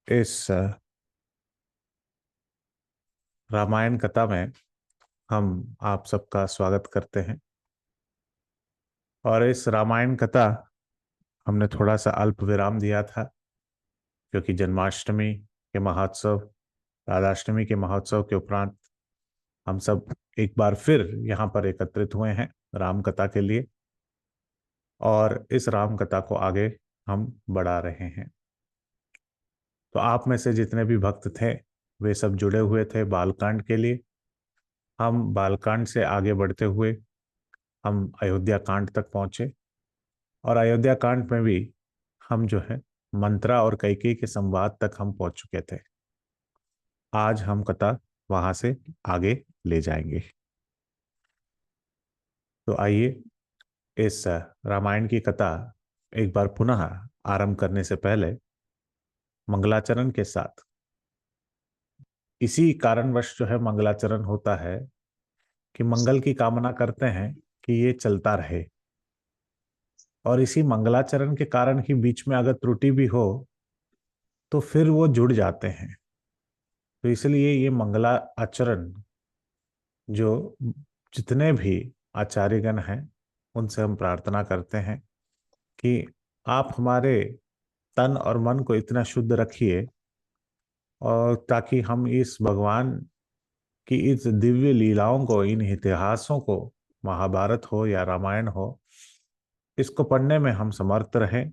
इस रामायण कथा में हम आप सबका स्वागत करते हैं। और इस रामायण कथा हमने थोड़ा सा अल्प विराम दिया था, क्योंकि जन्माष्टमी के महोत्सव, राधाष्टमी के महोत्सव के उपरांत हम सब एक बार फिर यहाँ पर एकत्रित हुए हैं राम कथा के लिए। और इस राम कथा को आगे हम बढ़ा रहे हैं। तो आप में से जितने भी भक्त थे वे सब जुड़े हुए थे बालकांड के लिए। हम बालकांड से आगे बढ़ते हुए हम अयोध्या कांड तक पहुंचे। और अयोध्या कांड में भी हम जो है मंत्रा और कैकेयी के संवाद तक हम पहुंच चुके थे। आज हम कथा वहां से आगे ले जाएंगे। तो आइए इस रामायण की कथा एक बार पुनः आरंभ करने से पहले मंगलाचरण के साथ, इसी कारणवश जो है मंगलाचरण होता है कि मंगल की कामना करते हैं कि ये चलता रहे। और इसी मंगलाचरण के कारण ही बीच में अगर त्रुटि भी हो तो फिर वो जुड़ जाते हैं। तो इसलिए ये मंगला आचरण जो जितने भी आचार्यगण हैं उनसे हम प्रार्थना करते हैं कि आप हमारे तन और मन को इतना शुद्ध रखिए, और ताकि हम इस भगवान की इस दिव्य लीलाओं को, इन इतिहासों को, महाभारत हो या रामायण हो, इसको पढ़ने में हम समर्थ रहें,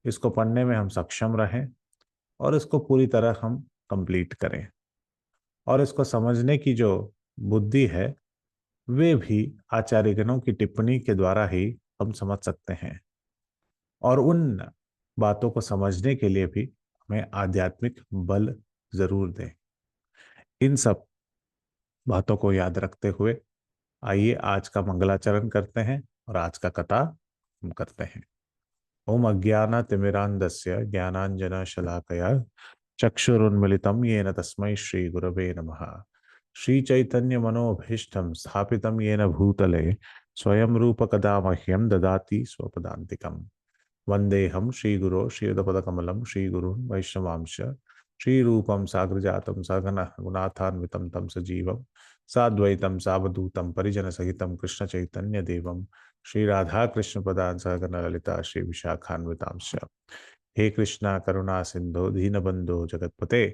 इसको पढ़ने में हम सक्षम रहें, और इसको पूरी तरह हम कंप्लीट करें। और इसको समझने की जो बुद्धि है वे भी आचार्यगणों की टिप्पणी के द्वारा ही हम समझ सकते हैं। और उन बातों को समझने के लिए भी हमें आध्यात्मिक बल जरूर दें। इन सब बातों को याद रखते हुए आइए आज का मंगलाचरण करते हैं और आज का कथा हम करते हैं। ओम अज्ञानतिमिरान्धस्य ज्ञानाञ्जनशलाकया चक्षुरुन्मिलितं येन तस्मै श्रीगुरवे नमः। श्रीचैतन्यमनोभीष्टं स्थापितं येन भूतले स्वयं रूपकदा मह्यं ददाति स्वपदान्तिकम्। वन्देऽहं श्रीगुरो श्रीयुतपदकमलं श्रीगुरुन् वैष्णवांश श्रीरूपं साग्रजातं सघनः गुणाथान्वितं तं सजीवं साद्वैतं सावधूतं परिजनसहितं कृष्णचैतन्यदेवं श्रीराधाकृष्णपदान् सहगण ललिता श्री विशाखान्वितांश। हे कृष्णा करुणा सिंधु दीनबंधो जगतपते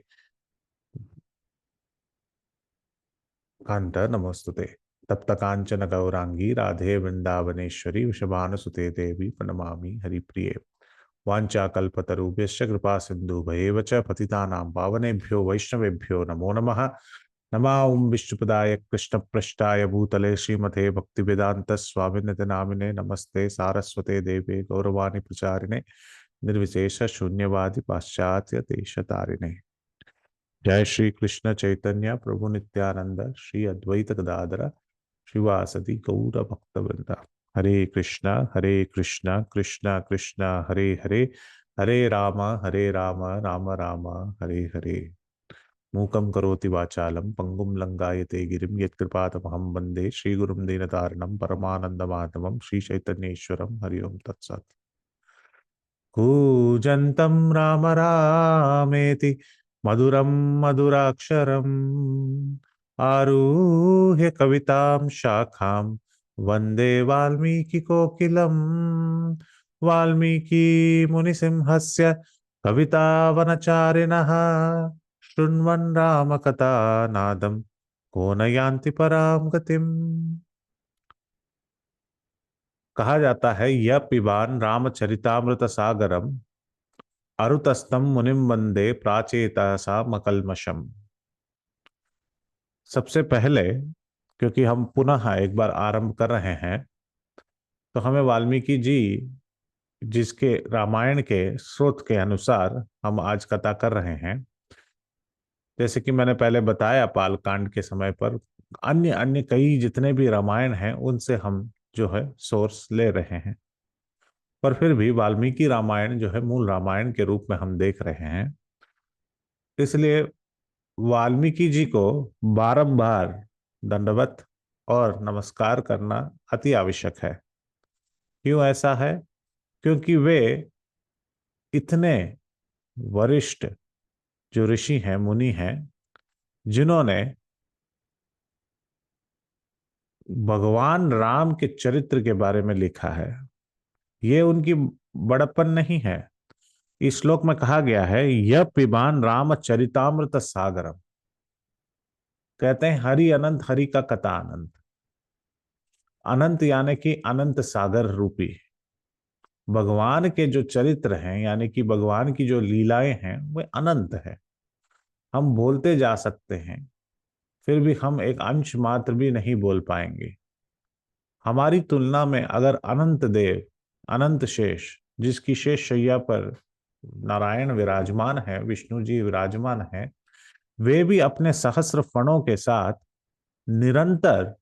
कांत नमोस्तुते। तप्त कांचन गौरांगी राधे वृंदावनेश्वरी वृषभानुसुते देवी प्रणमामि हरिप्रिये। वाञ्छाकल्पतरुभ्यश्च कृपा सिन्धुभ्येव च पतितानां पावनेभ्यो वैष्णवेभ्यो नमो नमः। नमा ओं विष्णुपदाय कृष्णपृष्ठाय भूतले श्रीमते भक्तिवेदांत स्वामिनिधि नामिने नमस्ते सारस्वते देवे गौरवाणी प्रचारिणे निर्विशेष शून्यवादी पाश्चात्य देशतारिणे। जय श्री कृष्ण चैतन्य प्रभु नित्यानंद श्री अद्वैत गदाधर श्रीवासदि गौर भक्तवृंद। हरे कृष्णा कृष्णा कृष्णा हरे हरे, हरे राम राम राम हरे हरे। मूकं करोति वाचालं पंगुं लंघायते गिरिं यत्कृपातमहं वन्दे श्रीगुरुं दीनतारिणं परमानन्दमाधवं श्रीचैतन्येश्वरं हरि ओं तत्सत्। कूजन्तं राम रामेति मधुरं मधुराक्षरम् आरुह्य कवितां शाखां वन्दे वाल्मीकिकोकिलम्। वाल्मीकिमुनिसिंहस्य कवितावनचारिणः शृण्वन् रामकथानादं को न यान्ति परां गतिम्। कहा जाता है यह पिबान रामचरितामृत सागरम अरुतस्तम मुनिम वंदे प्राचेतसा मकलमशम। सबसे पहले, क्योंकि हम पुनः एक बार आरंभ कर रहे हैं, तो हमें वाल्मीकि जी जिसके रामायण के स्रोत के अनुसार हम आज कथा कर रहे हैं, जैसे कि मैंने पहले बताया पालकांड के समय पर अन्य अन्य कई जितने भी रामायण हैं उनसे हम जो है सोर्स ले रहे हैं। पर फिर भी वाल्मीकि रामायण जो है मूल रामायण के रूप में हम देख रहे हैं। इसलिए वाल्मीकि जी को बारंबार दंडवत और नमस्कार करना अति आवश्यक है। क्यों ऐसा है? क्योंकि वे इतने वरिष्ठ जो ऋषि हैं, मुनि हैं, जिन्होंने भगवान राम के चरित्र के बारे में लिखा है। ये उनकी बड़प्पन नहीं है। इस श्लोक में कहा गया है, यह पिबान राम चरितामृत सागरम। कहते हैं हरि अनंत, हरि का कथा अनंत। अनंत यानी कि अनंत सागर रूपी भगवान के जो चरित्र हैं, यानी कि भगवान की जो लीलाएं हैं, वे अनंत है। हम बोलते जा सकते हैं, फिर भी हम एक अंश मात्र भी नहीं बोल पाएंगे। हमारी तुलना में अगर अनंत देव, अनंत शेष, जिसकी शेष शैया पर नारायण विराजमान है, विष्णु जी विराजमान है, वे भी अपने सहस्र फणों के साथ निरंतर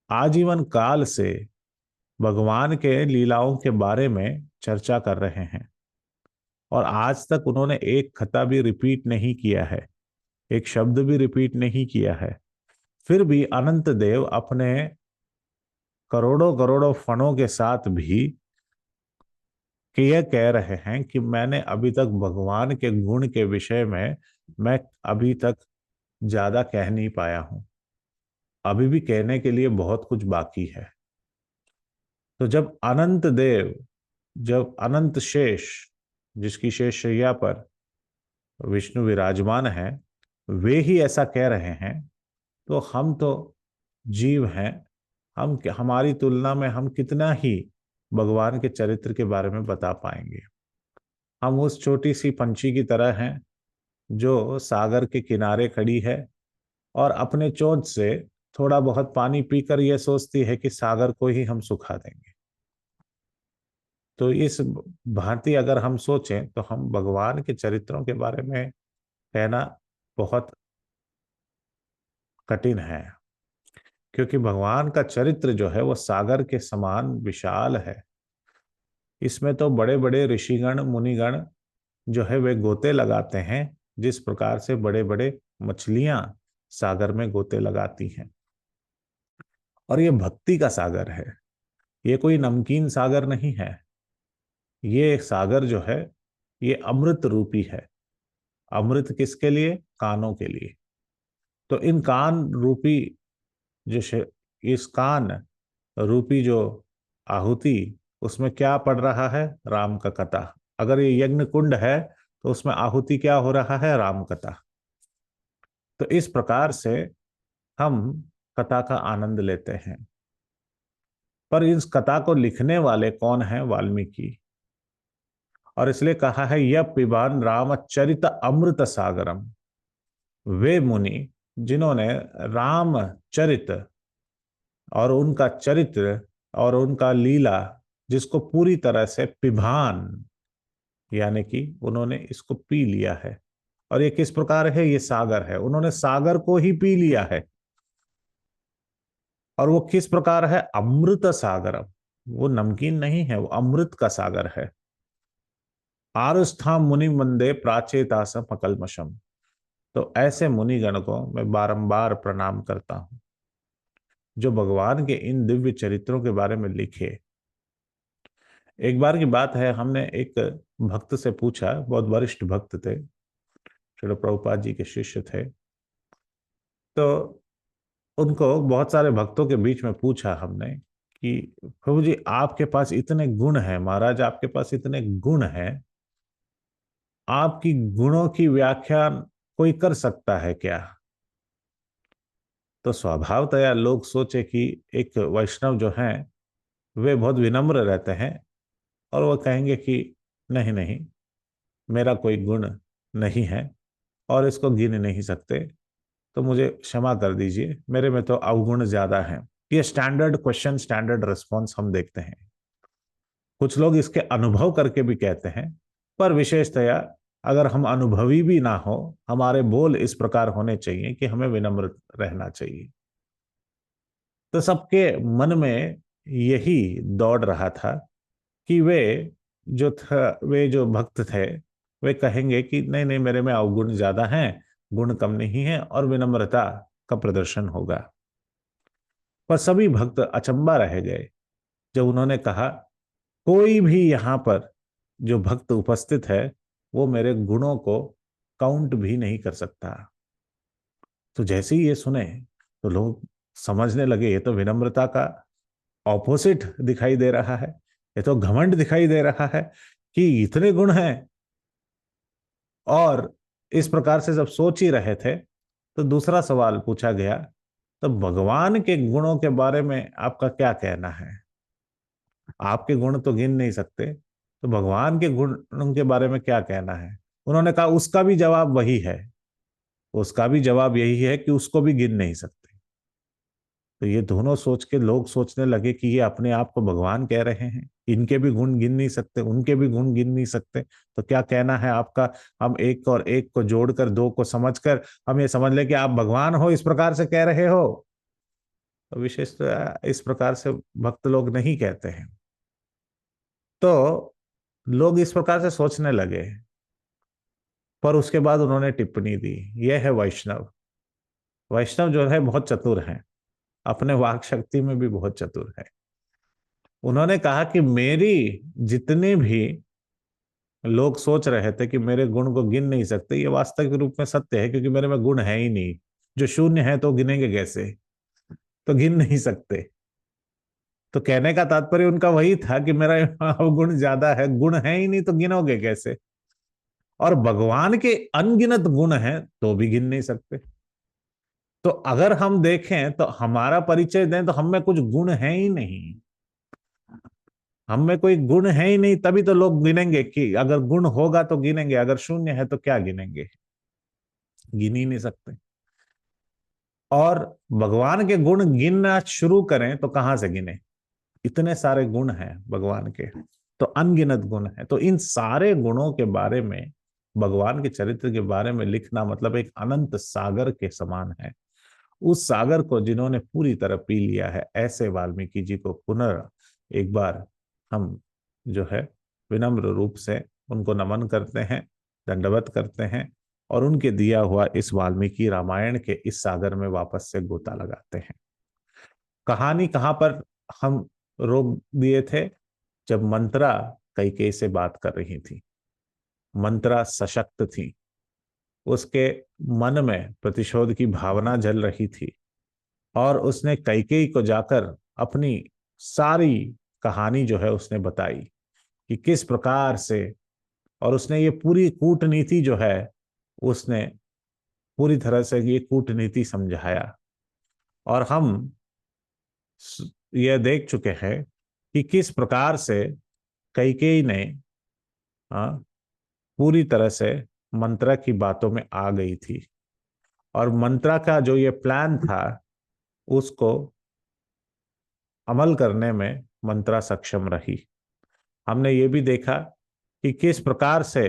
आजीवन काल से भगवान के लीलाओं के बारे में चर्चा कर रहे हैं। और आज तक उन्होंने एक खता भी रिपीट नहीं किया है, एक शब्द भी रिपीट नहीं किया है। फिर भी अनंत देव अपने करोड़ों करोड़ों फणों के साथ भी कि यह कह रहे हैं कि मैंने अभी तक भगवान के गुण के विषय में मैं अभी तक ज्यादा कह नहीं पाया हूं, अभी भी कहने के लिए बहुत कुछ बाकी है। तो जब अनंत देव, जब अनंत शेष, जिसकी शेष शैया पर विष्णु विराजमान है, वे ही ऐसा कह रहे हैं, तो हम तो जीव हैं। हमारी तुलना में हम कितना ही भगवान के चरित्र के बारे में बता पाएंगे। हम उस छोटी सी पंछी की तरह हैं जो सागर के किनारे खड़ी है और अपने चोंच से थोड़ा बहुत पानी पीकर यह सोचती है कि सागर को ही हम सुखा देंगे। तो इस भांति अगर हम सोचें तो हम भगवान के चरित्रों के बारे में कहना बहुत कठिन है, क्योंकि भगवान का चरित्र जो है वो सागर के समान विशाल है। इसमें तो बड़े बड़े ऋषिगण मुनिगण जो है वे गोते लगाते हैं, जिस प्रकार से बड़े बड़े मछलियां सागर में गोते लगाती हैं। और ये भक्ति का सागर है, ये कोई नमकीन सागर नहीं है। ये सागर जो है ये अमृत रूपी है। अमृत किसके लिए? कानों के लिए। तो इन कान रूपी इस कान रूपी जो आहुति, उसमें क्या पड़ रहा है? राम का कथा। अगर ये यज्ञ कुंड है तो उसमें आहुति क्या हो रहा है? राम कथा। तो इस प्रकार से हम कथा का आनंद लेते हैं। पर इस कथा को लिखने वाले कौन है? वाल्मीकि। और इसलिए कहा है यह पिबान रामचरित अमृत सागरम। वे मुनि जिन्होंने रामचरित और उनका चरित्र और उनका लीला, जिसको पूरी तरह से पिभान, यानी कि उन्होंने इसको पी लिया है। और ये किस प्रकार है? ये सागर है, उन्होंने सागर को ही पी लिया है। और वो किस प्रकार है? अमृत सागरम। वो नमकीन नहीं है, वो अमृत का सागर है। आरुस्थाम मुनि मंदे प्राचेतासम अकल्मषम। तो ऐसे मुनिगण को मैं बारंबार प्रणाम करता हूं, जो भगवान के इन दिव्य चरित्रों के बारे में लिखे। एक बार की बात है, हमने एक भक्त से पूछा, बहुत वरिष्ठ भक्त थे, श्रील प्रभुपाद जी के शिष्य थे। तो उनको बहुत सारे भक्तों के बीच में पूछा हमने कि प्रभु जी, आपके पास इतने गुण हैं, महाराज आपके पास इतने गुण हैं, आपकी गुणों की व्याख्या कोई कर सकता है क्या? तो स्वभावतया लोग सोचे कि एक वैष्णव जो हैं वे बहुत विनम्र रहते हैं और वो कहेंगे कि नहीं नहीं, मेरा कोई गुण नहीं है और इसको गिन नहीं सकते, तो मुझे क्षमा कर दीजिए, मेरे में तो अवगुण ज्यादा हैं। ये स्टैंडर्ड क्वेश्चन, स्टैंडर्ड रिस्पॉन्स हम देखते हैं। कुछ लोग इसके अनुभव करके भी कहते हैं, पर विशेषतया अगर हम अनुभवी भी ना हो, हमारे बोल इस प्रकार होने चाहिए कि हमें विनम्र रहना चाहिए। तो सबके मन में यही दौड़ रहा था कि वे जो भक्त थे, वे कहेंगे कि नहीं नहीं, मेरे में अवगुण ज्यादा हैं, गुण कम नहीं है, और विनम्रता का प्रदर्शन होगा। पर सभी भक्त अचंबा रह गए जब उन्होंने कहा, कोई भी यहाँ पर जो भक्त उपस्थित है वो मेरे गुणों को काउंट भी नहीं कर सकता। तो जैसे ही ये सुने तो लोग समझने लगे ये तो विनम्रता का ऑपोजिट दिखाई दे रहा है, ये तो घमंड दिखाई दे रहा है कि इतने गुण हैं। और इस प्रकार से जब सोच ही रहे थे तो दूसरा सवाल पूछा गया, तो भगवान के गुणों के बारे में आपका क्या कहना है? आपके गुण तो गिन नहीं सकते, तो भगवान के गुणों के बारे में क्या कहना है? उन्होंने कहा उसका भी जवाब वही है, उसका भी जवाब यही है कि उसको भी गिन नहीं सकते। तो ये दोनों सोच के लोग सोचने लगे कि ये अपने आप को भगवान कह रहे हैं, इनके भी गुण गिन नहीं सकते, उनके भी गुण गिन नहीं सकते, तो क्या कहना है आपका? हम एक और एक को जोड़कर दो को समझकर हम ये समझ लें कि आप भगवान हो, इस प्रकार से कह रहे हो? तो विशेषतः इस प्रकार से भक्त लोग नहीं कहते हैं। तो लोग इस प्रकार से सोचने लगे, पर उसके बाद उन्होंने टिप्पणी दी। यह है वैष्णव। वैष्णव जो है बहुत चतुर है, अपने वाक शक्ति में भी बहुत चतुर है। उन्होंने कहा कि मेरी जितने भी लोग सोच रहे थे कि मेरे गुण को गिन नहीं सकते, ये वास्तविक रूप में सत्य है, क्योंकि मेरे में गुण है ही नहीं। जो शून्य है तो गिनेंगे कैसे? तो गिन नहीं सकते। तो कहने का तात्पर्य उनका वही था कि मेरा गुण ज्यादा है, गुण है ही नहीं तो गिनोगे कैसे? और भगवान के अनगिनत गुण हैं तो भी गिन नहीं सकते। तो अगर हम देखें तो हमारा परिचय दें तो हम में कुछ गुण है ही नहीं, हम में कोई गुण है ही नहीं, तभी तो लोग गिनेंगे। कि अगर गुण होगा तो गिनेंगे, अगर शून्य है तो क्या गिनेंगे? गिन ही नहीं सकते। और भगवान के गुण गिनना शुरू करें तो कहां से गिने? इतने सारे गुण हैं भगवान के, तो अनगिनत गुण है। तो इन सारे गुणों के बारे में, भगवान के चरित्र के बारे में लिखना मतलब एक अनंत सागर के समान है। उस सागर को जिन्होंने पूरी तरह पी लिया है, ऐसे वाल्मीकि जी को पुनः एक बार हम जो है विनम्र रूप से उनको नमन करते हैं, दंडवत करते हैं, और उनके दिया हुआ इस वाल्मीकि रामायण के इस सागर में वापस से गोता लगाते हैं। कहानी कहां पर हम रोक दिए थे? जब मंत्रा कैकेयी से बात कर रही थी, मंत्रा सशक्त थी, उसके मन में प्रतिशोध की भावना जल रही थी, और उसने कैकेयी को जाकर अपनी सारी कहानी जो है उसने बताई कि किस प्रकार से, और उसने ये पूरी कूटनीति जो है उसने पूरी तरह से ये कूटनीति समझाया। और हम यह देख चुके हैं कि किस प्रकार से कैकेयी ने हाँ, पूरी तरह से मंत्रा की बातों में आ गई थी, और मंत्रा का जो ये प्लान था उसको अमल करने में मंत्रा सक्षम रही। हमने ये भी देखा कि किस प्रकार से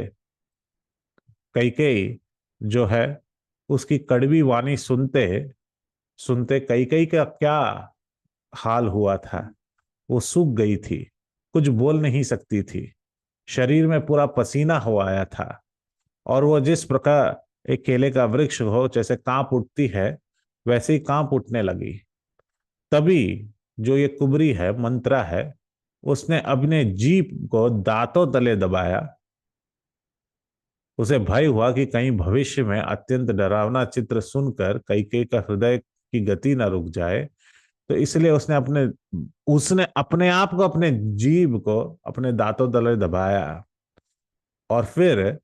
कैकेयी जो है उसकी कड़वी वाणी सुनते सुनते कैकेयी का क्या हाल हुआ था। वो सूख गई थी, कुछ बोल नहीं सकती थी, शरीर में पूरा पसीना हो आया था, और वो जिस प्रकार एक केले का वृक्ष हो जैसे कांप उठती है, वैसे ही कांप उठने लगी। तभी जो ये कुबरी है, मंत्रा है, उसने अपने जीभ को दांतों तले दबाया। उसे भय हुआ कि कहीं भविष्य में अत्यंत डरावना चित्र सुनकर कैकेयी का हृदय की गति न रुक जाए, तो इसलिए उसने अपने आप को, अपने जीभ को अपने दांतों तले दबाया, और फिर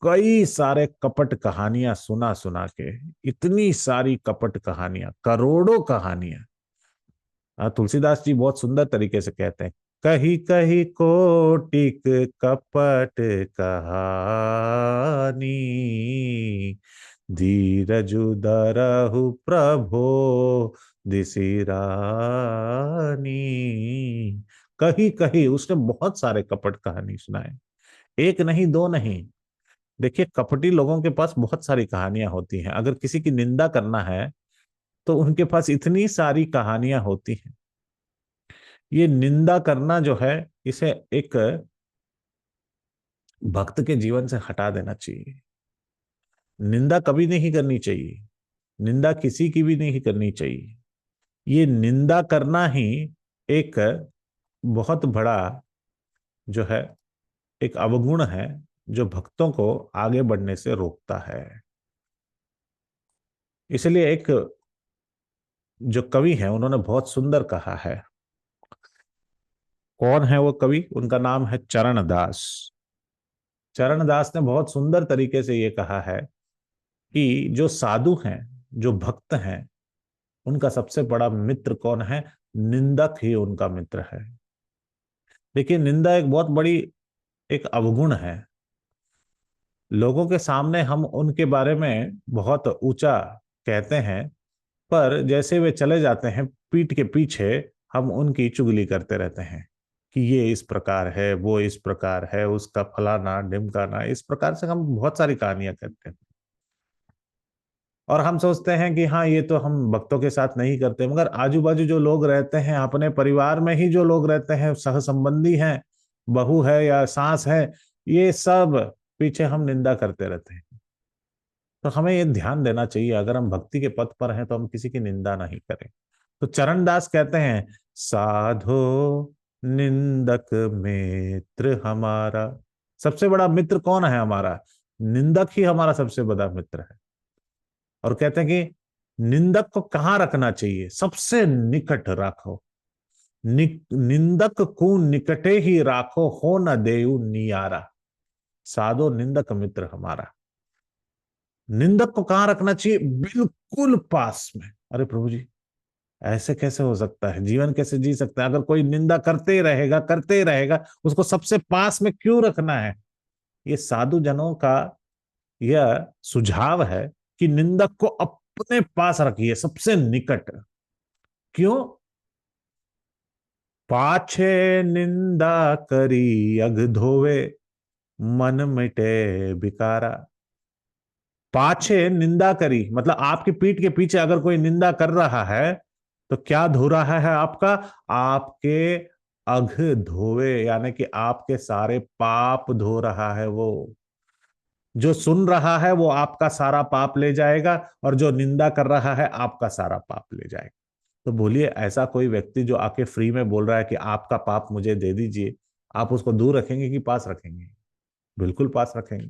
कई सारे कपट कहानियां सुना सुना के, इतनी सारी कपट कहानियां, करोड़ों कहानियां। तुलसीदास जी बहुत सुंदर तरीके से कहते हैं, कही कही कोटिक कपट कहानी, धीरजु धरहु प्रभो दिसि रानी। कही कही उसने बहुत सारे कपट कहानी सुनाए, एक नहीं दो नहीं। देखिए, कपटी लोगों के पास बहुत सारी कहानियां होती हैं। अगर किसी की निंदा करना है तो उनके पास इतनी सारी कहानियां होती हैं। ये निंदा करना जो है, इसे एक भक्त के जीवन से हटा देना चाहिए। निंदा कभी नहीं करनी चाहिए, निंदा किसी की भी नहीं करनी चाहिए। ये निंदा करना ही एक बहुत बड़ा जो है एक अवगुण है, जो भक्तों को आगे बढ़ने से रोकता है। इसलिए एक जो कवि है उन्होंने बहुत सुंदर कहा है। कौन है वो कवि? उनका नाम है चरण दास। चरण दास ने बहुत सुंदर तरीके से ये कहा है कि जो साधु हैं, जो भक्त हैं, उनका सबसे बड़ा मित्र कौन है? निंदक ही उनका मित्र है। देखिए, निंदा एक बहुत बड़ी एक अवगुण है। लोगों के सामने हम उनके बारे में बहुत ऊंचा कहते हैं, पर जैसे वे चले जाते हैं, पीठ के पीछे हम उनकी चुगली करते रहते हैं कि ये इस प्रकार है, वो इस प्रकार है, उसका फलाना ढिमकाना, इस प्रकार से हम बहुत सारी कहानियां कहते हैं। और हम सोचते हैं कि हाँ, ये तो हम भक्तों के साथ नहीं करते, मगर आजू बाजू जो लोग रहते हैं, अपने परिवार में ही जो लोग रहते हैं, सह संबंधी हैं, बहू है या सास है, ये सब पीछे हम निंदा करते रहते हैं। तो हमें ये ध्यान देना चाहिए, अगर हम भक्ति के पथ पर हैं तो हम किसी की निंदा नहीं करें। तो चरणदास कहते हैं, साधो निंदक मित्र हमारा। सबसे बड़ा मित्र कौन है हमारा? निंदक ही हमारा सबसे बड़ा मित्र है। और कहते हैं कि निंदक को कहाँ रखना चाहिए? सबसे निकट रखो। निंदक को निकटे ही राखो, हो न देऊ नियारा। साधो निंदक मित्र हमारा। निंदक को कहां रखना चाहिए? बिल्कुल पास में। अरे प्रभु जी, ऐसे कैसे हो सकता है? जीवन कैसे जी सकता है? अगर कोई निंदा करते ही रहेगा, उसको सबसे पास में क्यों रखना है? ये साधु जनों का यह सुझाव है कि निंदक को अपने पास रखिए, सबसे निकट। क्यों? पाछे निंदा करी अग धोवे, मन मिटे बिकारा। पाछे निंदा करी मतलब आपकी पीठ के पीछे अगर कोई निंदा कर रहा है तो क्या धो रहा है आपका? आपके अघ धोवे, यानी कि आपके सारे पाप धो रहा है वो। जो सुन रहा है वो आपका सारा पाप ले जाएगा, और जो निंदा कर रहा है आपका सारा पाप ले जाएगा। तो बोलिए, ऐसा कोई व्यक्ति जो आके फ्री में बोल रहा है कि आपका पाप मुझे दे दीजिए, आप उसको दूर रखेंगे कि पास रखेंगे? बिल्कुल पास रखेंगे।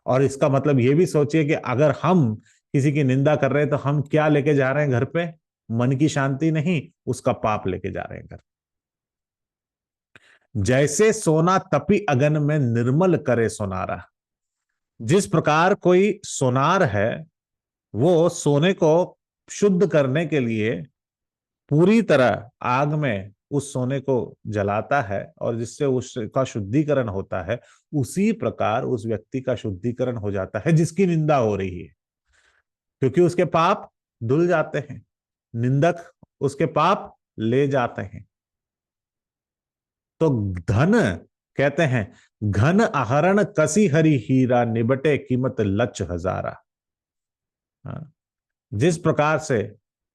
और इसका मतलब ये भी सोचिए कि अगर हम किसी की निंदा कर रहे हैं तो हम क्या लेके जा रहे हैं घर पे? मन की शांति नहीं, उसका पाप लेके जा रहे हैं घर। जैसे सोना तपी अगन में निर्मल करे सोनारा। जिस प्रकार कोई सोनार है, वो सोने को शुद्ध करने के लिए पूरी तरह आग में उस सोने को जलाता है, और जिससे उसका शुद्धिकरण होता है, उसी प्रकार उस व्यक्ति का शुद्धिकरण हो जाता है जिसकी निंदा हो रही है, क्योंकि उसके पाप धुल जाते हैं। निंदक उसके पाप ले जाते हैं। तो धन, कहते हैं, घन आहरण कसी हरी हीरा, निबटे कीमत लच हजारा। हाँ, जिस प्रकार से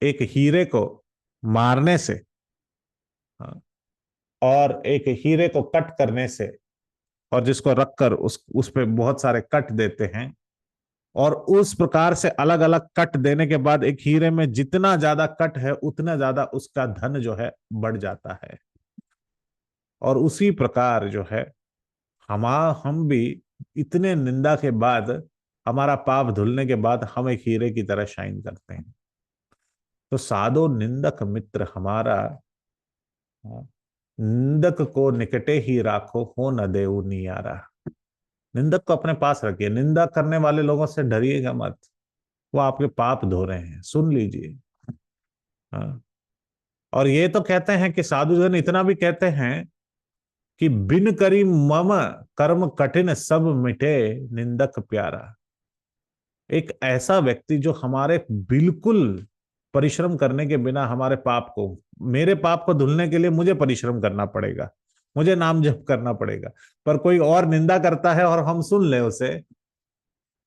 एक हीरे को मारने से, हाँ, और एक हीरे को कट करने से, और जिसको रखकर उस पे बहुत सारे कट देते हैं, और उस प्रकार से अलग अलग कट देने के बाद एक हीरे में जितना ज्यादा कट है उतना ज्यादा उसका धन जो है बढ़ जाता है। और उसी प्रकार जो है हम भी इतने निंदा के बाद, हमारा पाप धुलने के बाद हम एक हीरे की तरह शाइन करते हैं। तो साधो निंदक मित्र हमारा, निंदक को निकटे ही राखो, हो न देऊ नियारा। निंदक को अपने पास रखिए। निंदा करने वाले लोगों से डरिएगा मत, वो आपके पाप धो रहे हैं, सुन लीजिए। हाँ। और ये तो कहते हैं कि साधुजन इतना भी कहते हैं कि बिन करी मम कर्म कठिन, सब मिटे निंदक प्यारा। एक ऐसा व्यक्ति जो हमारे बिल्कुल परिश्रम करने के बिना हमारे पाप को, मेरे पाप को धुलने के लिए मुझे परिश्रम करना पड़ेगा, मुझे नाम जप करना पड़ेगा, पर कोई और निंदा करता है और हम सुन ले उसे,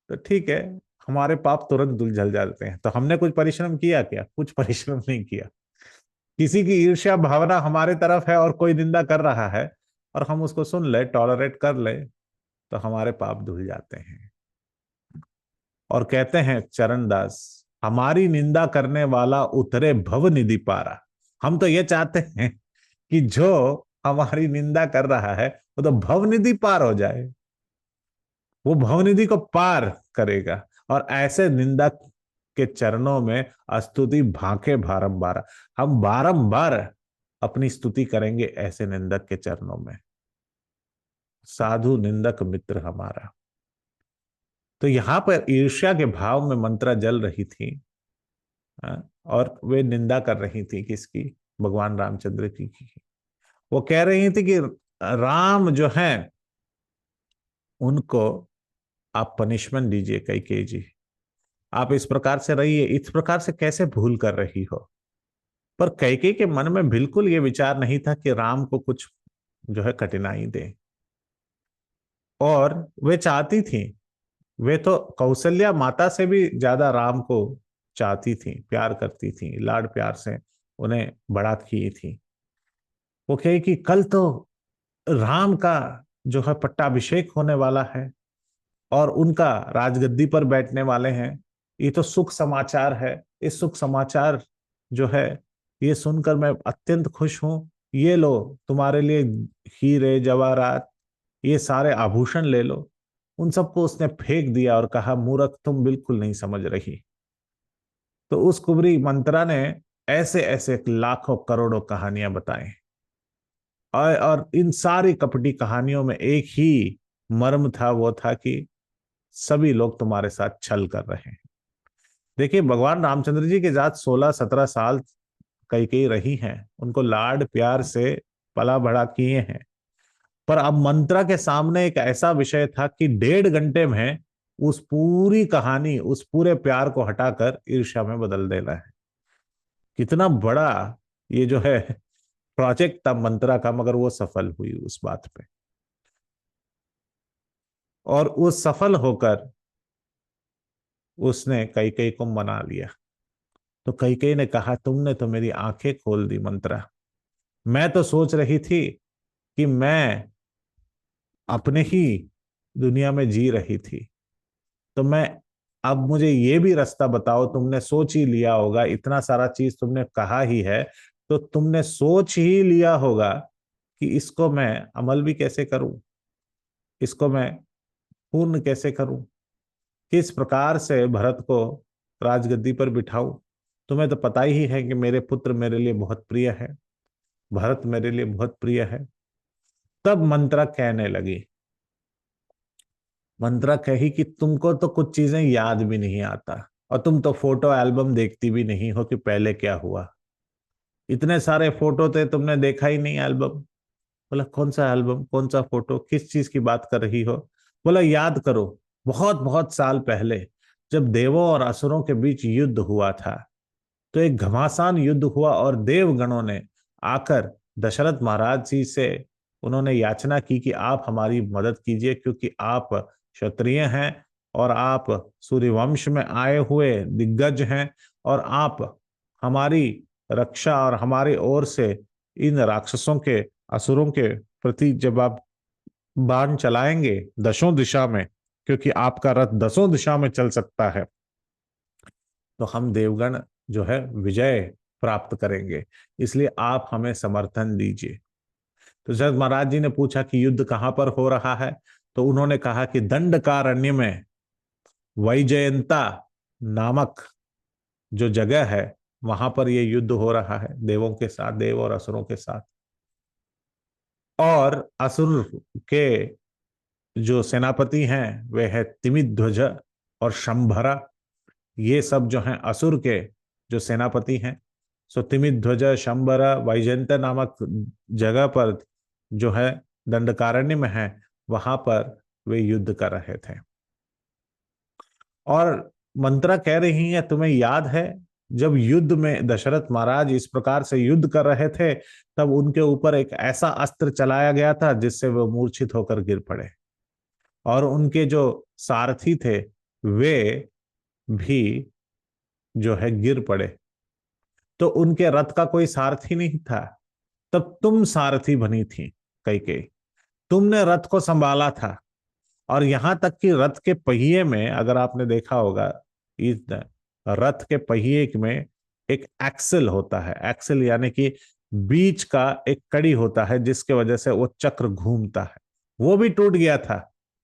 तो ठीक है, हमारे पाप तुरंत धुल जल जाते हैं। तो हमने कुछ परिश्रम किया क्या? कुछ परिश्रम नहीं किया। किसी की ईर्ष्या भावना हमारे तरफ है और कोई निंदा कर रहा है, और हम उसको सुन ले, टॉलरेट कर ले, तो हमारे पाप धुल जाते हैं। और कहते हैं चरणदास, हमारी निंदा करने वाला उतरे भव निधि पारा। हम तो ये चाहते हैं कि जो हमारी निंदा कर रहा है वो तो भव निधि पार हो जाए। वो भवनिधि को पार करेगा। और ऐसे निंदक के चरणों में स्तुति भाके बारंबार। हम बारंबार अपनी स्तुति करेंगे ऐसे निंदक के चरणों में। साधु निंदक मित्र हमारा। तो यहां पर ईर्ष्या के भाव में मंत्रा जल रही थी। और वे निंदा कर रही थी किसकी? भगवान रामचंद्र की। वो कह रही थी कि राम जो है उनको आप पनिशमेंट दीजिए कैकेयी जी। आप इस प्रकार से रहिए, इस प्रकार से कैसे भूल कर रही हो? पर कैकेयी के मन में बिल्कुल ये विचार नहीं था कि राम को कुछ जो है कठिनाई दे। और वे चाहती थी, वे तो कौशल्या माता से भी ज्यादा राम को चाहती थी, प्यार करती थी, लाड प्यार से उन्हें बड़ा की थी। वो कहे कि कल तो राम का जो है पट्टाभिषेक होने वाला है और उनका राजगद्दी पर बैठने वाले हैं। ये तो सुख समाचार है। इस सुख समाचार जो है ये सुनकर मैं अत्यंत खुश हूं। ये लो तुम्हारे लिए हीरे जवाहरात, ये सारे आभूषण ले लो। उन सबको उसने फेंक दिया और कहा, मूर्ख तुम बिल्कुल नहीं समझ रही। तो उस कुबरी मंत्रा ने ऐसे ऐसे लाखों करोड़ों कहानियां बताई। और इन सारी कपटी कहानियों में एक ही मर्म था, वो था कि सभी लोग तुम्हारे साथ छल कर रहे हैं। देखिए, भगवान रामचंद्र जी के साथ 16-17 साल कई रही हैं, उनको लाड प्यार से पला बड़ा किए हैं। पर अब मंत्रा के सामने एक ऐसा विषय था कि 1.5 घंटे में उस पूरी कहानी, उस पूरे प्यार को हटाकर ईर्ष्या में बदल देना है। कितना बड़ा ये जो है प्रोजेक्ट था मंत्रा का, मगर वो सफल हुई उस बात पे। और उस सफल होकर उसने कैकेयी को मना लिया। तो कैकेयी ने कहा, तुमने तो मेरी आंखें खोल दी मंत्रा। मैं तो सोच रही थी कि मैं अपने ही दुनिया में जी रही थी। तो मैं, अब मुझे ये भी रास्ता बताओ। तुमने सोच ही लिया होगा, इतना सारा चीज तुमने कहा ही है, तो तुमने सोच ही लिया होगा कि इसको मैं अमल भी कैसे करूं, इसको मैं पूर्ण कैसे करूं, किस प्रकार से भरत को राजगद्दी पर बिठाऊं। तुम्हें तो पता ही है कि मेरे पुत्र मेरे लिए बहुत प्रिय है, भरत मेरे लिए बहुत प्रिय है। तब मंत्रा कहने लगी, मंत्रा कही कि तुमको तो कुछ चीजें याद भी नहीं आता, और तुम तो फोटो एल्बम देखती भी नहीं हो कि पहले क्या हुआ। इतने सारे फोटो थे, तुमने देखा ही नहीं एल्बम। बोला, कौन सा एल्बम, कौन सा फोटो, किस चीज की बात कर रही हो? बोला, याद करो, बहुत बहुत साल पहले जब देवों और असुरों के बीच युद्ध हुआ था, तो एक घमासान युद्ध हुआ और देवगणों ने आकर दशरथ महाराज जी से उन्होंने याचना की कि आप हमारी मदद कीजिए, क्योंकि आप क्षत्रिय हैं और आप सूर्यवंश में आए हुए दिग्गज हैं, और आप हमारी रक्षा और हमारी ओर से इन राक्षसों के, असुरों के प्रति जब आप बाण चलाएंगे दसों दिशा में, क्योंकि आपका रथ दसों दिशा में चल सकता है, तो हम देवगण जो है विजय प्राप्त करेंगे। इसलिए आप हमें समर्थन दीजिए। तो जब महाराज जी ने पूछा कि युद्ध कहां पर हो रहा है, तो उन्होंने कहा कि दंडकारण्य में वैजयंता नामक जो जगह है, वहां पर यह युद्ध हो रहा है देवों के साथ, देव और असुरों के साथ। और असुर के जो सेनापति हैं वे है तिमिध्वज और शंभरा। ये सब जो हैं असुर के जो सेनापति हैं। सो तिमिध्वज, शंबर, वैजयंत नामक जगह पर जो है दंडकारण्य में है, वहां पर वे युद्ध कर रहे थे। और मंत्रा कह रही है, तुम्हें याद है जब युद्ध में दशरथ महाराज इस प्रकार से युद्ध कर रहे थे, तब उनके ऊपर एक ऐसा अस्त्र चलाया गया था जिससे वे मूर्छित होकर गिर पड़े, और उनके जो सारथी थे वे भी जो है गिर पड़े। तो उनके रथ का कोई सारथी नहीं था। तब तुम सारथी बनी थी कैकेयी, तुमने रथ को संभाला था। और यहां तक कि रथ के पहिए में, अगर आपने देखा होगा, इस रथ के पहिए में एक एक्सल होता है। एक्सल यानी कि बीच का एक कड़ी होता है जिसके वजह से वो चक्र घूमता है, वो भी टूट गया था।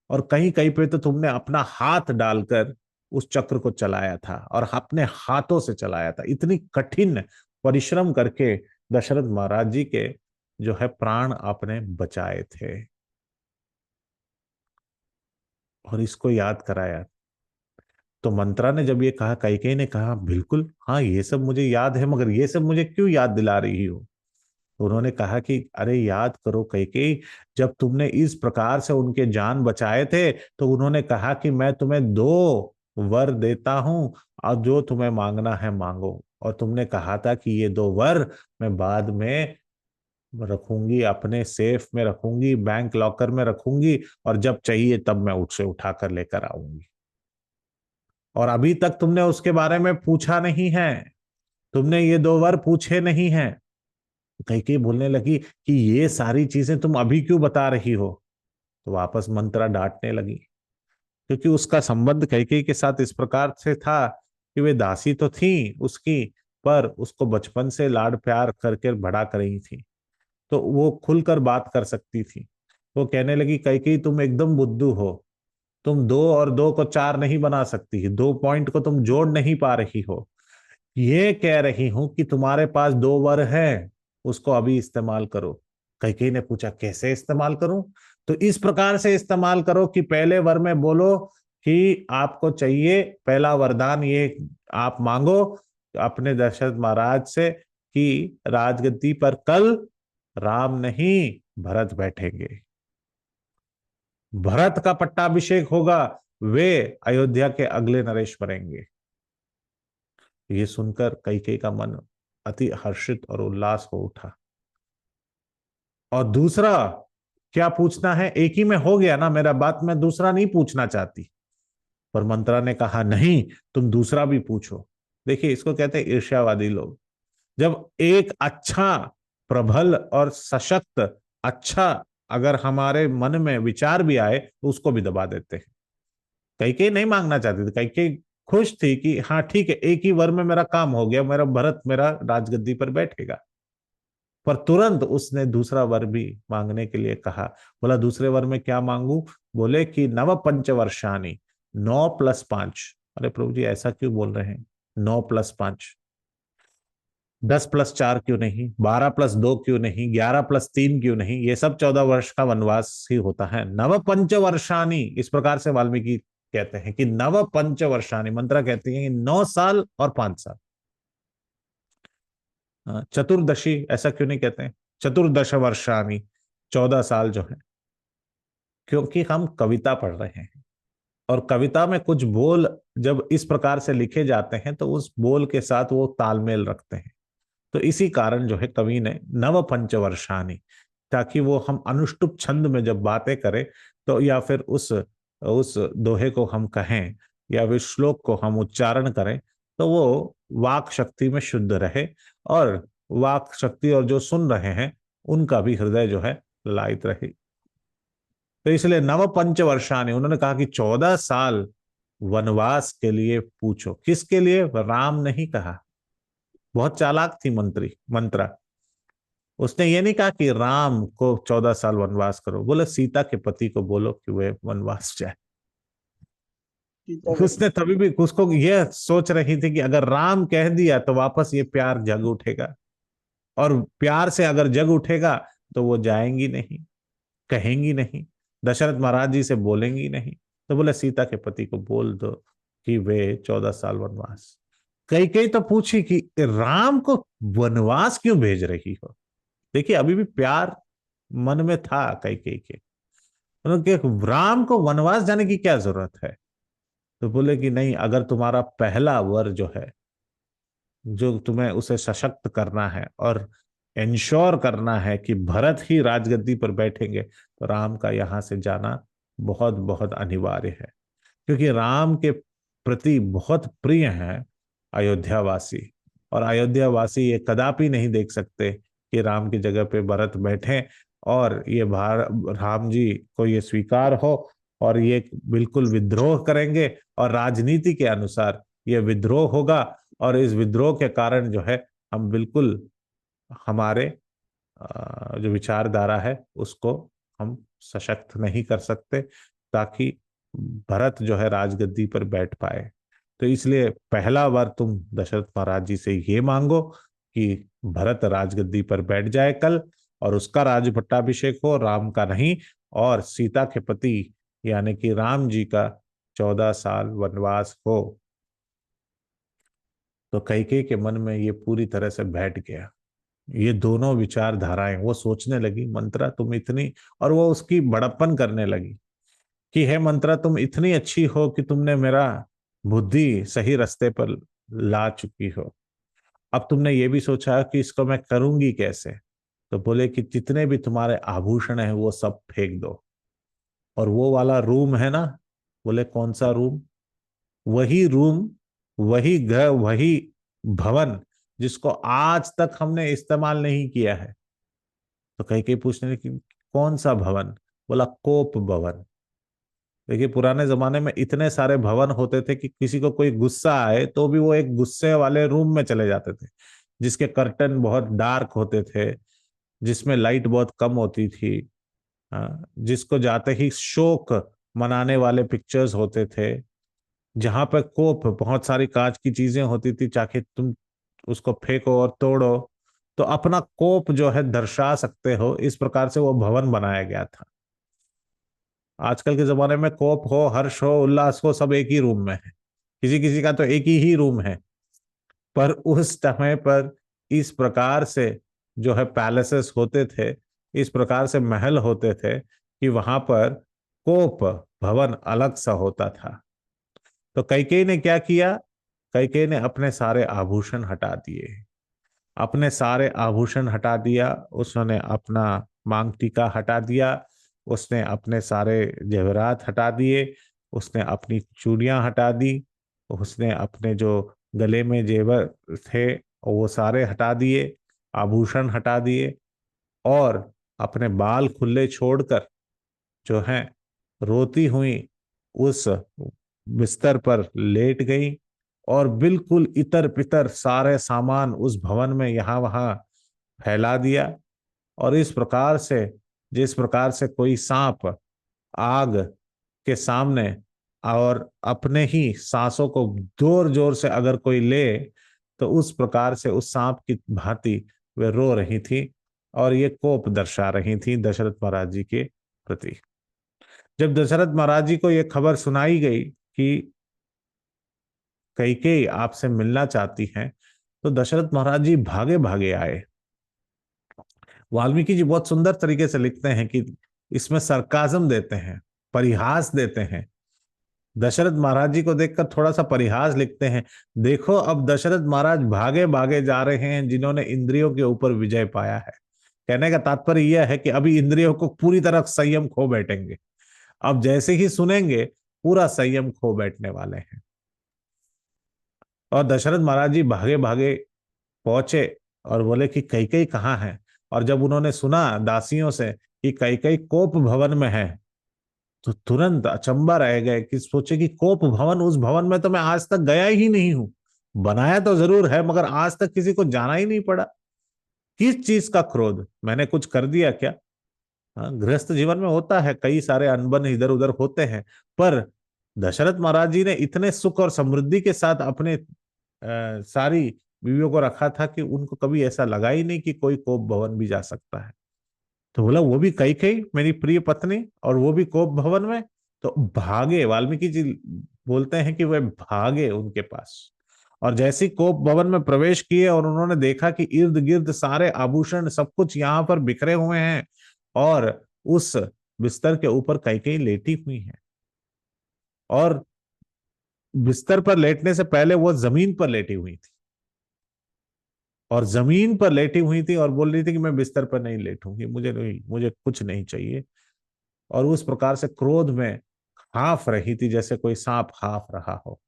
और कहीं कहीं पे तो तुमने अपना हाथ डालकर उस चक्र को चलाया था और अपने हाथों से चलाया था। इतनी कठिन परिश्रम करके दशरथ महाराज जी के जो है प्राण आपने बचाए थे और इसको याद कराया। तो मंत्रा ने जब ये कहा, कैकेयी ने कहा बिल्कुल हाँ ये सब मुझे याद है, मगर ये सब मुझे क्यों याद दिला रही हो? तो उन्होंने कहा कि अरे याद करो कैकेयी, जब तुमने इस प्रकार से उनके जान बचाए थे तो उन्होंने कहा कि मैं तुम्हें 2 वर देता हूं और जो तुम्हें मांगना है मांगो। और तुमने कहा था कि ये 2 वर मैं बाद में रखूंगी, अपने सेफ में रखूंगी, बैंक लॉकर में रखूंगी, और जब चाहिए तब मैं उससे उठा कर लेकर आऊंगी। और अभी तक तुमने उसके बारे में पूछा नहीं है, तुमने ये 2 वर पूछे नहीं है। कैकेयी बोलने लगी कि ये सारी चीजें तुम अभी क्यों बता रही हो? तो वापस मंत्रा डांटने लगी, क्योंकि उसका संबंध कैकेयी के साथ इस प्रकार से था कि वे दासी तो थी उसकी, पर उसको बचपन से लाड प्यार करके बड़ा कर रही थी, तो वो खुलकर बात कर सकती थी। वो कहने लगी कैकेयी तुम एकदम बुद्धू हो, तुम 2 और 2 को 4 नहीं बना सकती, 2 पॉइंट को तुम जोड़ नहीं पा रही हो। ये कह रही हूं कि तुम्हारे पास 2 वर है, उसको अभी इस्तेमाल करो। कैकेयी ने पूछा कैसे इस्तेमाल करूं? तो इस प्रकार से इस्तेमाल करो कि पहले वर में बोलो कि आपको चाहिए, पहला वरदान ये आप मांगो अपने दशरथ महाराज से कि राजगद्दी पर कल राम नहीं भरत बैठेंगे, भरत का पट्टाभिषेक होगा, वे अयोध्या के अगले नरेश बनेंगे। ये सुनकर कैकेयी का मन अति हर्षित और उल्लास हो उठा। और दूसरा क्या पूछना है? एक ही में हो गया ना मेरा बात, मैं दूसरा नहीं पूछना चाहती। पर मंत्रा ने कहा नहीं, तुम दूसरा भी पूछो। देखिए इसको कहते हैं ईर्ष्यावादी लोग। जब एक अच्छा प्रबल और सशक्त अच्छा अगर हमारे मन में विचार भी आए तो उसको भी दबा देते हैं। कैकेयी नहीं मांगना चाहती थी, कैकेयी खुश थी कि हाँ ठीक है, एक ही वर में मेरा काम हो गया, मेरा भरत मेरा राजगद्दी पर बैठेगा। पर तुरंत उसने दूसरा वर भी मांगने के लिए कहा। बोला दूसरे वर में क्या मांगू? बोले कि नव पंचवर्षाणी, 9+5। अरे प्रभु जी ऐसा क्यों बोल रहे हैं? 9+5, 10+4 क्यों नहीं? 12+2 क्यों नहीं? 11+3 क्यों नहीं? ये सब 14 वर्ष का वनवास ही होता है। नव पंचवर्षाणी, इस प्रकार से वाल्मीकि कहते हैं कि नव पंचवर्षाणी, मंत्रा कहती है कि 9 साल और 5 साल। चतुर्दशी ऐसा क्यों नहीं कहते हैं? चतुर्दश वर्षानी, 14 साल जो है, क्योंकि हम कविता पढ़ रहे हैं और कविता में कुछ बोल जब इस प्रकार से लिखे जाते हैं तो उस बोल के साथ वो तालमेल रखते हैं। तो इसी कारण जो है कवि ने नव पंचवर्षानी, ताकि वो हम अनुष्टुप छंद में जब बातें करें तो या फिर उस दोहे को हम कहें या फिर श्लोक को हम उच्चारण करें तो वो वाक शक्ति में शुद्ध रहे, और वाक शक्ति और जो सुन रहे हैं उनका भी हृदय जो है लालित रहे। तो इसलिए नव पंचवर्षानी, उन्होंने कहा कि 14 साल वनवास के लिए पूछो। किसके लिए? राम नहीं कहा। बहुत चालाक थी मंत्रा। उसने ये नहीं कहा कि राम को 14 साल वनवास करो, बोले सीता के पति को बोलो कि वे वनवास जाए। उसने तभी भी उसको यह सोच रही थी कि अगर राम कह दिया तो वापस ये प्यार जग उठेगा, और प्यार से अगर जग उठेगा तो वो जाएंगी नहीं, कहेंगी नहीं, दशरथ महाराज जी से बोलेंगी नहीं। तो बोले सीता के पति को बोल दो कि वे 14 साल वनवास। कई कई तो पूछी कि राम को वनवास क्यों भेज रही हो? देखिए अभी भी प्यार मन में था कई कई के। उन्होंने राम को वनवास जाने की क्या जरूरत है? तो बोले कि नहीं, अगर तुम्हारा पहला वर जो है, जो तुम्हें उसे सशक्त करना है और इंश्योर करना है कि भरत ही राजगद्दी पर बैठेंगे, तो राम का यहां से जाना बहुत बहुत अनिवार्य है। क्योंकि राम के प्रति बहुत प्रिय हैं अयोध्यावासी, और अयोध्यावासी ये कदापि नहीं देख सकते कि राम की जगह पे भरत बैठे और ये राम जी को ये स्वीकार हो, और ये बिल्कुल विद्रोह करेंगे और राजनीति के अनुसार ये विद्रोह होगा, और इस विद्रोह के कारण जो है हम बिल्कुल हमारे जो विचारधारा है उसको हम सशक्त नहीं कर सकते। ताकि भरत जो है राजगद्दी पर बैठ पाए। तो इसलिए पहला बार तुम दशरथ महाराज जी से ये मांगो कि भरत राजगद्दी पर बैठ जाए कल, और उसका राज पट्टाभिषेक हो, राम का नहीं। और सीता के पति यानी कि राम जी का 14 साल वनवास हो। तो कैकेयी के मन में ये पूरी तरह से बैठ गया। ये दोनों विचारधाराएं वो सोचने लगी, मंत्रा तुम इतनी, और वो उसकी बड़प्पन करने लगी कि हे मंत्रा तुम इतनी अच्छी हो कि तुमने मेरा बुद्धि सही रास्ते पर ला चुकी हो। अब तुमने ये भी सोचा कि इसको मैं करूंगी कैसे। तो बोले कि जितने भी तुम्हारे आभूषण हैं वो सब फेंक दो, और वो वाला रूम है ना। बोले कौन सा रूम। वही रूम, वही घर, वही भवन जिसको आज तक हमने इस्तेमाल नहीं किया है। तो कहीं कहीं पूछने लगे कि कौन सा भवन। बोला कोप भवन। देखिए पुराने जमाने में इतने सारे भवन होते थे कि किसी को कोई गुस्सा आए तो भी वो एक गुस्से वाले रूम में चले जाते थे, जिसके कर्टन बहुत डार्क होते थे, जिसमें लाइट बहुत कम होती थी। हाँ, जिसको जाते ही शोक मनाने वाले पिक्चर्स होते थे, जहां पर कोप बहुत सारी कांच की चीजें होती थी, चाहे तुम उसको फेंको और तोड़ो तो अपना कोप जो है दर्शा सकते हो। इस प्रकार से वो भवन बनाया गया था। आजकल के जमाने में कोप हो, हर्ष हो, उल्लास हो, सब एक ही रूम में है। किसी किसी का तो एक ही रूम है। पर उस समय पर इस प्रकार से जो है पैलेसेस होते थे, इस प्रकार से महल होते थे कि वहां पर कोप भवन अलग सा होता था। तो कैकेयी ने क्या किया। कैकेयी ने अपने सारे आभूषण हटा दिए। अपने सारे आभूषण हटा दिया। उसने अपना मांग टीका हटा दिया। उसने अपने सारे जेवरात हटा दिए। उसने अपनी चूड़ियां हटा दी। उसने अपने जो गले में जेवर थे वो सारे हटा दिए, आभूषण हटा दिए, और अपने बाल खुले छोड़कर जो है रोती हुई उस बिस्तर पर लेट गई। और बिल्कुल इतर पितर सारे सामान उस भवन में यहां वहां फैला दिया। और इस प्रकार से, जिस प्रकार से कोई सांप आग के सामने और अपने ही सांसों को जोर जोर से अगर कोई ले, तो उस प्रकार से उस सांप की भांति वे रो रही थी, और ये कोप दर्शा रही थी दशरथ महाराज जी के प्रति। जब दशरथ महाराज जी को यह खबर सुनाई गई कि कैकेयी आपसे मिलना चाहती हैं, तो दशरथ महाराज जी भागे भागे आए। वाल्मीकि जी बहुत सुंदर तरीके से लिखते हैं कि इसमें सरकाजम देते हैं, परिहास देते हैं। दशरथ महाराज जी को देखकर थोड़ा सा परिहास लिखते हैं। देखो अब दशरथ महाराज भागे भागे जा रहे हैं जिन्होंने इंद्रियों के ऊपर विजय पाया है। कहने का तात्पर्य यह है कि अभी इंद्रियों को पूरी तरह संयम खो बैठेंगे। अब जैसे ही सुनेंगे पूरा संयम खो बैठने वाले हैं। और दशरथ महाराज जी भागे भागे पहुंचे और बोले कि कैकेयी कहाँ है। और जब उन्होंने सुना दासियों से कि कैकेयी कोप भवन में है, तो तुरंत अचंबा रह गए कि सोचे कि कोप भवन, उस भवन में तो मैं आज तक गया ही नहीं हूं। बनाया तो जरूर है मगर आज तक किसी को जाना ही नहीं पड़ा। किस चीज का क्रोध, मैंने कुछ कर दिया क्या। हाँ, गृहस्थ जीवन में होता है, कई सारे अनबन इधर उधर होते हैं। पर दशरथ महाराज जी ने इतने सुख और समृद्धि के साथ अपने सारी बीवियों को रखा था कि उनको कभी ऐसा लगा ही नहीं कि कोई कोप भवन भी जा सकता है। तो बोला वो भी कैकेयी मेरी प्रिय पत्नी, और वो भी कोप भवन में। तो भागे, वाल्मीकि जी बोलते हैं कि वे भागे उनके पास। और जैसे ही कोप भवन में प्रवेश किए और उन्होंने देखा कि इर्द गिर्द सारे आभूषण सब कुछ यहाँ पर बिखरे हुए हैं, और उस बिस्तर के ऊपर कैकेयी लेटी हुई है। और बिस्तर पर लेटने से पहले वो जमीन पर लेटी हुई थी, और जमीन पर लेटी हुई थी और बोल रही थी कि मैं बिस्तर पर नहीं लेटूंगी, मुझे नहीं, मुझे कुछ नहीं चाहिए। और उस प्रकार से क्रोध में हाँफ रही थी जैसे कोई सांप हाँफ रहा हो।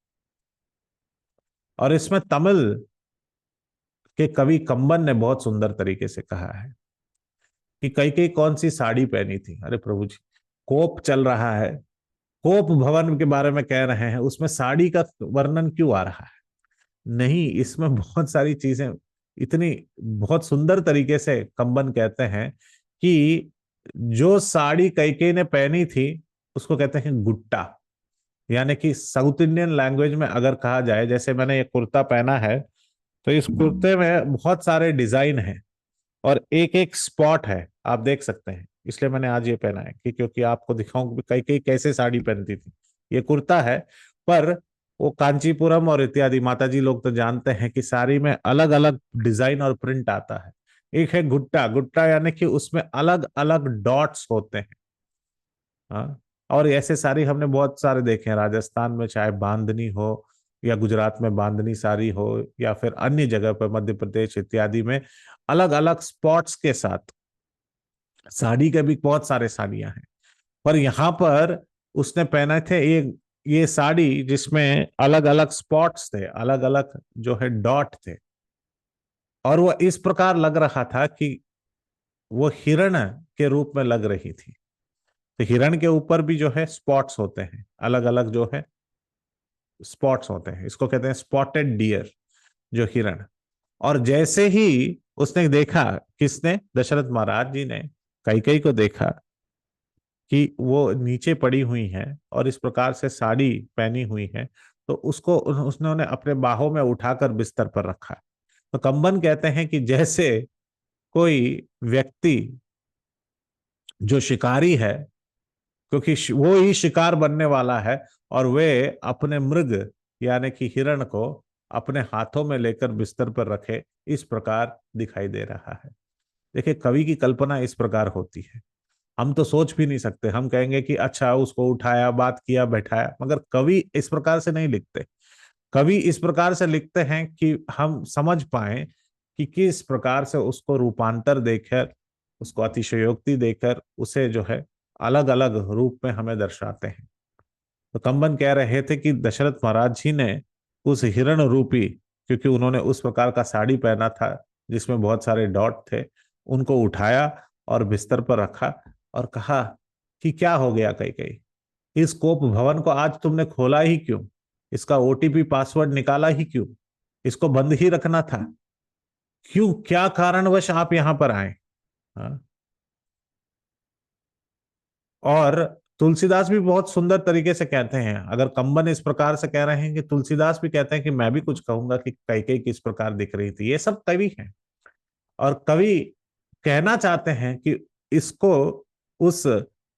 और इसमें तमिल के कवि कंबन ने बहुत सुंदर तरीके से कहा है कि कैकेयी कौन सी साड़ी पहनी थी। अरे प्रभु जी, कोप चल रहा है, कोप भवन के बारे में कह रहे हैं, उसमें साड़ी का वर्णन क्यों आ रहा है। नहीं, इसमें बहुत सारी चीजें, इतनी बहुत सुंदर तरीके से कंबन कहते हैं कि जो साड़ी कैकेयी ने पहनी थी उसको कहते हैं गुट्टा। यानी कि साउथ इंडियन लैंग्वेज में अगर कहा जाए, जैसे मैंने ये कुर्ता पहना है, तो इस कुर्ते में बहुत सारे डिजाइन हैं और एक एक स्पॉट है, आप देख सकते हैं। इसलिए मैंने आज ये पहना है कि क्योंकि आपको दिखाऊं कि कई कई कैसे साड़ी पहनती थी। ये कुर्ता है, पर वो कांचीपुरम और इत्यादि माताजी लोग तो जानते हैं कि साड़ी में अलग अलग डिजाइन और प्रिंट आता है। एक है गुट्टा। गुट्टा यानी कि उसमें अलग अलग डॉट्स होते हैं। हाँ, और ऐसे साड़ी हमने बहुत सारे देखे हैं राजस्थान में, चाहे बांधनी हो या गुजरात में बांधनी साड़ी हो, या फिर अन्य जगह पर मध्य प्रदेश इत्यादि में अलग अलग स्पॉट्स के साथ साड़ी के भी बहुत सारे साड़ियां हैं। पर यहाँ पर उसने पहने थे ये साड़ी जिसमें अलग अलग स्पॉट्स थे, अलग अलग जो है डॉट थे, और वो इस प्रकार लग रहा था कि वो हिरण के रूप में लग रही थी। तो हिरण के ऊपर भी जो है स्पॉट्स होते हैं, अलग अलग जो है स्पॉट्स होते हैं, इसको कहते हैं स्पॉटेड डियर, जो हिरण। और जैसे ही उसने देखा, किसने, दशरथ महाराज जी ने कैकेयी को देखा कि वो नीचे पड़ी हुई है और इस प्रकार से साड़ी पहनी हुई है, तो उसको उसने अपने बाहों में उठाकर बिस्तर पर रखा। तो कंबन कहते हैं कि जैसे कोई व्यक्ति जो शिकारी है, क्योंकि वो ही शिकार बनने वाला है, और वे अपने मृग यानी कि हिरण को अपने हाथों में लेकर बिस्तर पर रखे, इस प्रकार दिखाई दे रहा है। देखिए, कवि की कल्पना इस प्रकार होती है। हम तो सोच भी नहीं सकते, हम कहेंगे कि अच्छा उसको उठाया, बात किया, बैठाया, मगर कवि इस प्रकार से नहीं लिखते। कवि इस प्रकार से लिखते हैं कि हम समझ पाए कि किस प्रकार से उसको रूपांतर देकर, उसको अतिशयोक्ति देकर उसे जो है अलग अलग रूप में हमें दर्शाते हैं। तो कंबन कह रहे थे कि दशरथ महाराज जी ने उस हिरण रूपी, क्योंकि उन्होंने उस प्रकार का साड़ी पहना था जिसमें बहुत सारे डॉट थे, उनको उठाया और बिस्तर पर रखा और कहा कि क्या हो गया कैकेयी, इस कोप भवन को आज तुमने खोला ही क्यों, इसका ओटीपी पासवर्ड निकाला ही क्यों, इसको बंद ही रखना था क्यों, क्या कारणवश आप यहां पर आए। हाँ? और तुलसीदास भी बहुत सुंदर तरीके से कहते हैं, अगर कंबन इस प्रकार से कह रहे हैं कि तुलसीदास भी कहते हैं कि मैं भी कुछ कहूंगा कि कैकेयी किस प्रकार दिख रही थी। ये सब कवि हैं, और कवि कहना चाहते हैं कि इसको, उस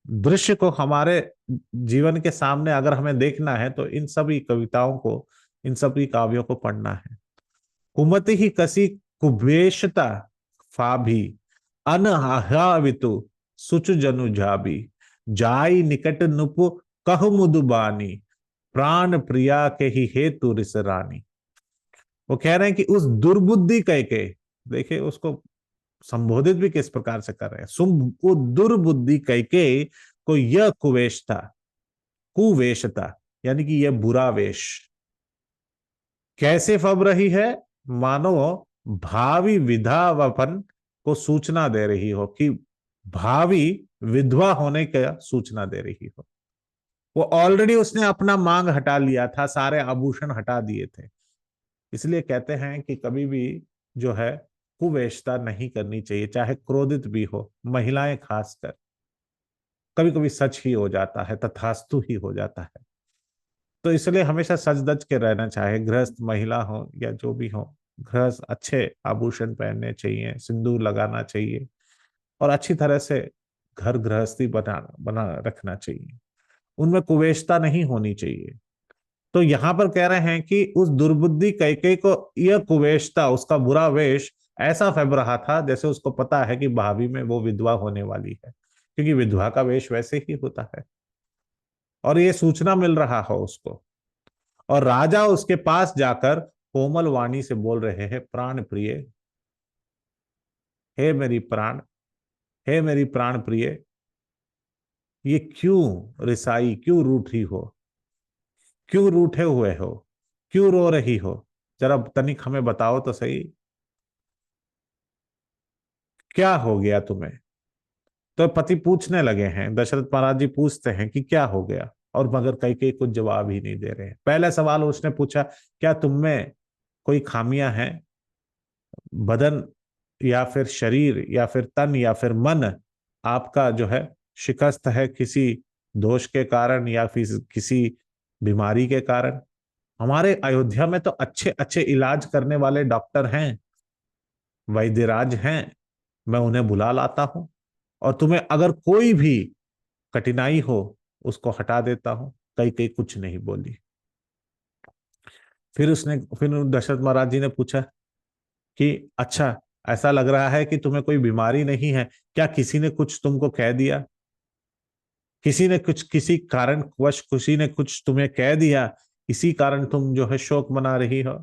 दृश्य को हमारे जीवन के सामने अगर हमें देखना है तो इन सभी कविताओं को, इन सभी काव्यों को पढ़ना है। कुमति ही कसी कुभेशता फाभी, अनहावितु सुचु जनु जाबी, जाई निकट नुपु कहु मुदुबानी, प्राण प्रिया के ही हेतु रिस रानी। वो कह रहे हैं कि उस दुर्बुद्धि कह के, देखिए उसको संबोधित भी किस प्रकार से कर रहे हैं, सुम को दुर्बुद्धि कह के को यह कुवेश था, कुवेश था, यानी कि यह बुरा वेश कैसे फब रही है, मानो भावी विधावापन को सूचना दे रही हो, कि भावी विधवा होने का सूचना दे रही हो। वो ऑलरेडी उसने अपना मांग हटा लिया था, सारे आभूषण हटा दिए थे। इसलिए कहते हैं कि कभी भी जो है कुवेशता नहीं करनी चाहिए, चाहे क्रोधित भी हो, महिलाएं खासकर। कभी कभी सच ही हो जाता है, तथास्तु ही हो जाता है। तो इसलिए हमेशा सच धज के रहना, चाहे गृहस्थ महिला हो या जो भी हो, गृहस्थ अच्छे आभूषण पहनने चाहिए, सिंदूर लगाना चाहिए, और अच्छी तरह से घर गृहस्थी बना बना रखना चाहिए, उनमें कुवेशता नहीं होनी चाहिए। तो यहां पर कह रहे हैं कि उस दुर्बुद्धि कैकेयी को यह कुवेशता, उसका बुरा वेश ऐसा फैब रहा था जैसे उसको पता है कि भाभी में वो विधवा होने वाली है, क्योंकि विधवा का वेश वैसे ही होता है, और ये सूचना मिल रहा हो उसको। और राजा उसके पास जाकर कोमल वाणी से बोल रहे हैं, प्राण प्रिय, हे मेरी प्राण, हे मेरी प्राण प्रिय, ये क्यों रिसाई, क्यों रूठी हो, क्यों रूठे हुए हो, क्यों रो रही हो, जरा तनिक हमें बताओ तो सही, क्या हो गया तुम्हें। तो पति पूछने लगे हैं, दशरथ महाराज जी पूछते हैं कि क्या हो गया, और मगर कैकेयी कुछ जवाब ही नहीं दे रहे हैं। पहला सवाल उसने पूछा, क्या तुम में कोई खामियां हैं, बदन या फिर शरीर या फिर तन या फिर मन आपका जो है शिकस्त है किसी दोष के कारण या फिर किसी बीमारी के कारण। हमारे अयोध्या में तो अच्छे अच्छे इलाज करने वाले डॉक्टर हैं, वैद्यराज हैं, मैं उन्हें बुला लाता हूं, और तुम्हें अगर कोई भी कठिनाई हो उसको हटा देता हूं। कई कई कुछ नहीं बोली। फिर दशरथ महाराज जी ने पूछा कि अच्छा, ऐसा लग रहा है कि तुम्हें कोई बीमारी नहीं है, क्या किसी ने कुछ तुमको कह दिया? किसी ने कुछ, किसी कारणवश किसी ने कुछ तुम्हें कह दिया, इसी कारण तुम जो है शोक मना रही हो?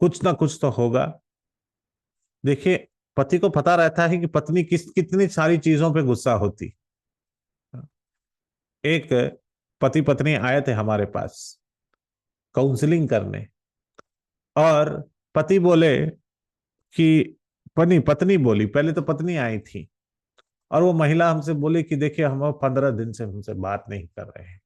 कुछ ना कुछ तो होगा। देखिए, पति को पता रहता है कि पत्नी कितनी सारी चीजों पे गुस्सा होती। एक पति पत्नी आए थे हमारे पास काउंसलिंग करने, और पति बोले कि, पत्नी पत्नी बोली, पहले तो पत्नी आई थी, और वो महिला हमसे बोली कि देखिए, हम 15 दिन से हमसे बात नहीं कर रहे हैं।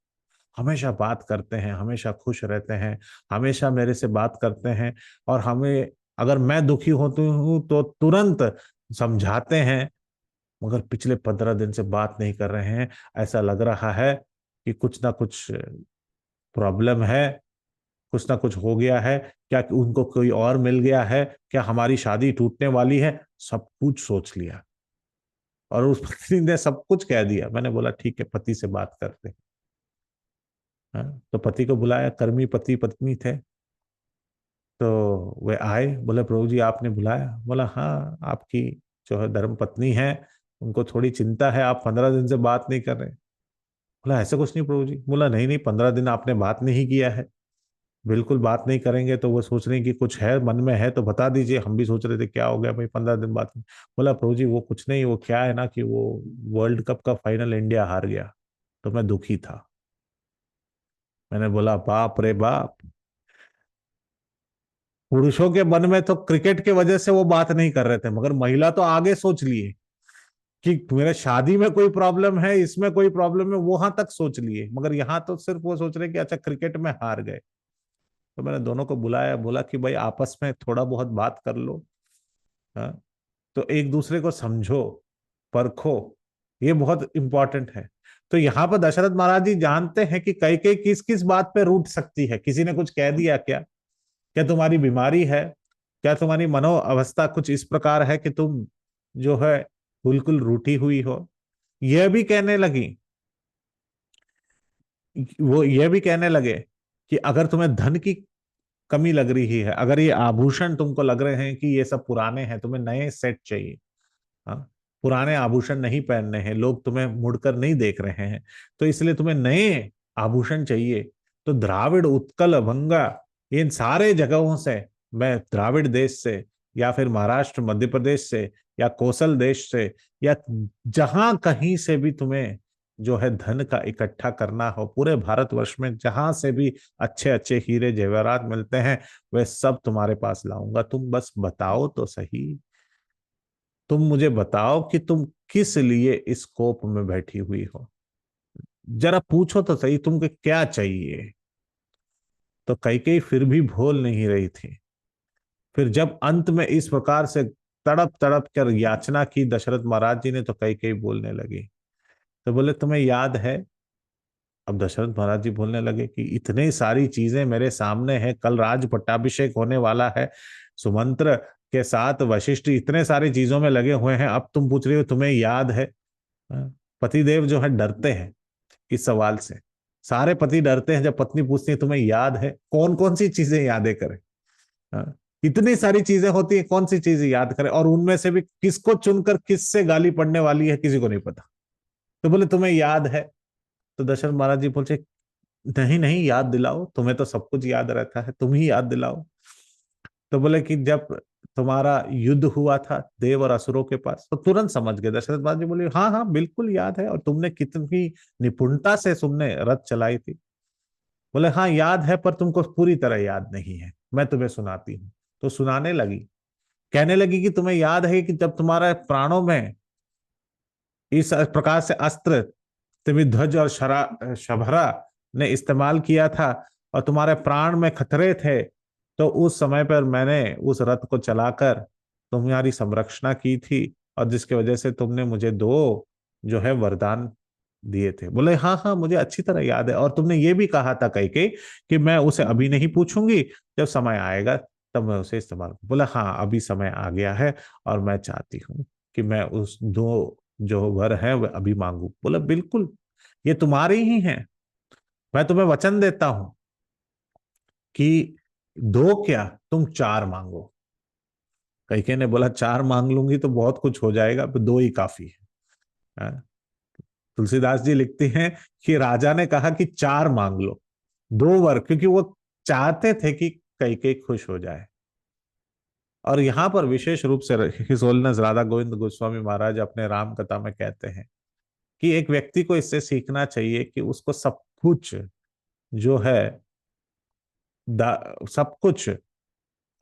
हमेशा बात करते हैं, हमेशा खुश रहते हैं, हमेशा मेरे से बात करते हैं, और हमें, अगर मैं दुखी होती हूँ तो तुरंत समझाते हैं, मगर पिछले 15 दिन से बात नहीं कर रहे हैं। ऐसा लग रहा है कि कुछ ना कुछ प्रॉब्लम है, कुछ ना कुछ हो गया है। क्या उनको कोई और मिल गया है? क्या हमारी शादी टूटने वाली है? सब कुछ सोच लिया, और उस पत्नी ने सब कुछ कह दिया। मैंने बोला ठीक है, पति से बात करते हैं। हाँ, तो पति को बुलाया, कर्मी पति पत्नी थे। तो वे आए, बोले प्रभु जी आपने बुलाया? बोला हाँ, आपकी जो है धर्म पत्नी है, उनको थोड़ी चिंता है, आप 15 दिन से बात नहीं कर रहे। बोला ऐसा कुछ नहीं प्रभु जी। बोला नहीं नहीं, 15 दिन आपने बात नहीं किया है, बिल्कुल बात नहीं करेंगे तो वो सोच रहे हैं कि कुछ है मन में है तो बता दीजिए, हम भी सोच रहे थे क्या हो गया भाई 15 दिन बात नहीं। बोला प्रभु जी वो कुछ नहीं, वो क्या है ना कि वो वर्ल्ड कप का फाइनल इंडिया हार गया, तो मैं दुखी था। मैंने बोला बाप रे बाप, पुरुषों के मन में तो क्रिकेट के वजह से वो बात नहीं कर रहे थे, मगर महिला तो आगे सोच लिए कि मेरे शादी में कोई प्रॉब्लम है, इसमें कोई प्रॉब्लम है, वहां तक सोच लिए, मगर यहाँ तो सिर्फ वो सोच रहे कि अच्छा क्रिकेट में हार गए। तो मैंने दोनों को बुलाया, बोला कि भाई आपस में थोड़ा बहुत बात कर लो। हाँ, तो एक दूसरे को समझो, परखो, ये बहुत इंपॉर्टेंट है। तो यहाँ पर दशरथ महाराज जी जानते हैं कि कई कई किस किस बात पे रूठ सकती है। किसी ने कुछ कह दिया क्या? क्या तुम्हारी बीमारी है? क्या तुम्हारी मनो अवस्था कुछ इस प्रकार है कि तुम जो है बिल्कुल रूठी हुई हो? यह भी कहने लगी, वो ये भी कहने लगे कि अगर तुम्हें धन की कमी लग रही है, अगर ये आभूषण तुमको लग रहे हैं कि ये सब पुराने हैं, तुम्हें नए सेट चाहिए, हाँ, पुराने आभूषण नहीं पहनने हैं, लोग तुम्हें मुड़कर नहीं देख रहे हैं, तो इसलिए तुम्हें नए आभूषण चाहिए, तो द्राविड़, उत्कल, भंगा, इन सारे जगहों से, मैं द्राविड़ देश से, या फिर महाराष्ट्र मध्य प्रदेश से, या कौशल देश से, या जहां कहीं से भी तुम्हें जो है धन का इकट्ठा करना हो, पूरे भारतवर्ष में जहां से भी अच्छे अच्छे हीरे जेवरात मिलते हैं, वे सब तुम्हारे पास लाऊंगा। तुम बस बताओ तो सही, तुम मुझे बताओ कि तुम किस लिए इस कोप में बैठी हुई हो, जरा पूछो तो सही तुमको क्या चाहिए। तो कैकेयी फिर भी भूल नहीं रही थी। फिर जब अंत में इस प्रकार से तड़प तड़प कर याचना की दशरथ महाराज जी ने, तो कैकेयी बोलने लगी। तो बोले तुम्हें याद है? अब दशरथ महाराज जी बोलने लगे कि इतनी सारी चीजें मेरे सामने है, कल राज पट्टाभिषेक होने वाला है, सुमंत्र के साथ वशिष्ठ इतने सारी चीजों में लगे हुए हैं, अब तुम पूछ रही हो तुम्हें याद है? हाँ? पतिदेव जो है डरते हैं इस सवाल से। सारे पति डरते हैं जब पत्नी पूछती है तुम्हें याद है, कौन कौन सी चीजें यादें करें। हाँ? इतनी सारी चीजें होती है, कौन सी चीज याद करें, और उनमें से भी किसको चुनकर किससे गाली पड़ने वाली है किसी को नहीं पता। तो बोले तुम्हें याद है? तो दशरथ महाराज जी बोले नहीं नहीं, याद दिलाओ, तुम्हें तो सब कुछ याद रहता है, तुम ही याद दिलाओ। तो बोले कि जब तुम्हारा युद्ध हुआ था देव और असुरों के पास, तो तुरंत समझ गए दशरथ महाराज जी। बोले हाँ हाँ बिल्कुल याद है, और तुमने कितनी निपुणता से तुमने रथ चलाई थी। बोले हाँ याद है, पर तुमको पूरी तरह याद नहीं है, मैं तुम्हें सुनाती हूँ। तो सुनाने लगी, कहने लगी कि तुम्हें याद है कि जब तुम्हारा प्राणों में इस प्रकार से अस्त्र त्रिध्वज और शभरा ने इस्तेमाल किया था, और तुम्हारे प्राण में खतरे थे, तो उस समय पर मैंने उस रथ को चलाकर तुम्हारी संरक्षणा की थी, और जिसके वजह से तुमने मुझे दो जो है वरदान दिए थे। बोले हाँ हाँ मुझे अच्छी तरह याद है, और तुमने ये भी कहा था कई कि मैं उसे अभी नहीं पूछूंगी, जब समय आएगा तब मैं उसे इस्तेमाल। बोला हाँ अभी समय आ गया है, और मैं चाहती हूँ कि मैं उस दो जो वर है वह अभी मांगू। बोला बिल्कुल, ये तुम्हारी ही है, मैं तुम्हें वचन देता हूं कि दो क्या, तुम चार मांगो। कैकेयी ने बोला चार मांग लूंगी तो बहुत कुछ हो जाएगा, अब दो ही काफी है। हाँ? तुलसीदास जी लिखते हैं कि राजा ने कहा कि चार मांग लो, दो वर, क्योंकि वो चाहते थे कि कैकेयी खुश हो जाए। और यहाँ पर विशेष रूप से हिज होलीनेस राधा गोविंद गोस्वामी महाराज अपने राम कथा में कहते हैं कि एक व्यक्ति को इससे सीखना चाहिए कि उसको सब कुछ जो है, सब कुछ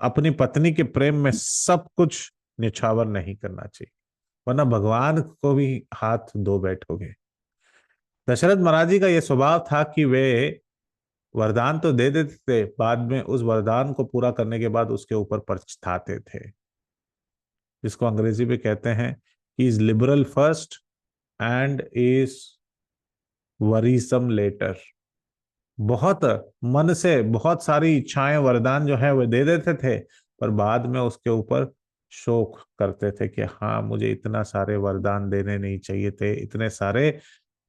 अपनी पत्नी के प्रेम में सब कुछ निछावर नहीं करना चाहिए, वरना भगवान को भी हाथ धो बैठोगे। दशरथ महाराज जी का यह स्वभाव था कि वे वरदान तो दे देते थे, बाद में उस वरदान को पूरा करने के बाद उसके ऊपर पछताते थे, जिसको अंग्रेजी में कहते हैं he is liberal first and is worrisome later. बहुत मन से बहुत सारी इच्छाएं वरदान जो है वो दे देते थे, पर बाद में उसके ऊपर शोक करते थे कि हाँ मुझे इतना सारे वरदान देने नहीं चाहिए थे, इतने सारे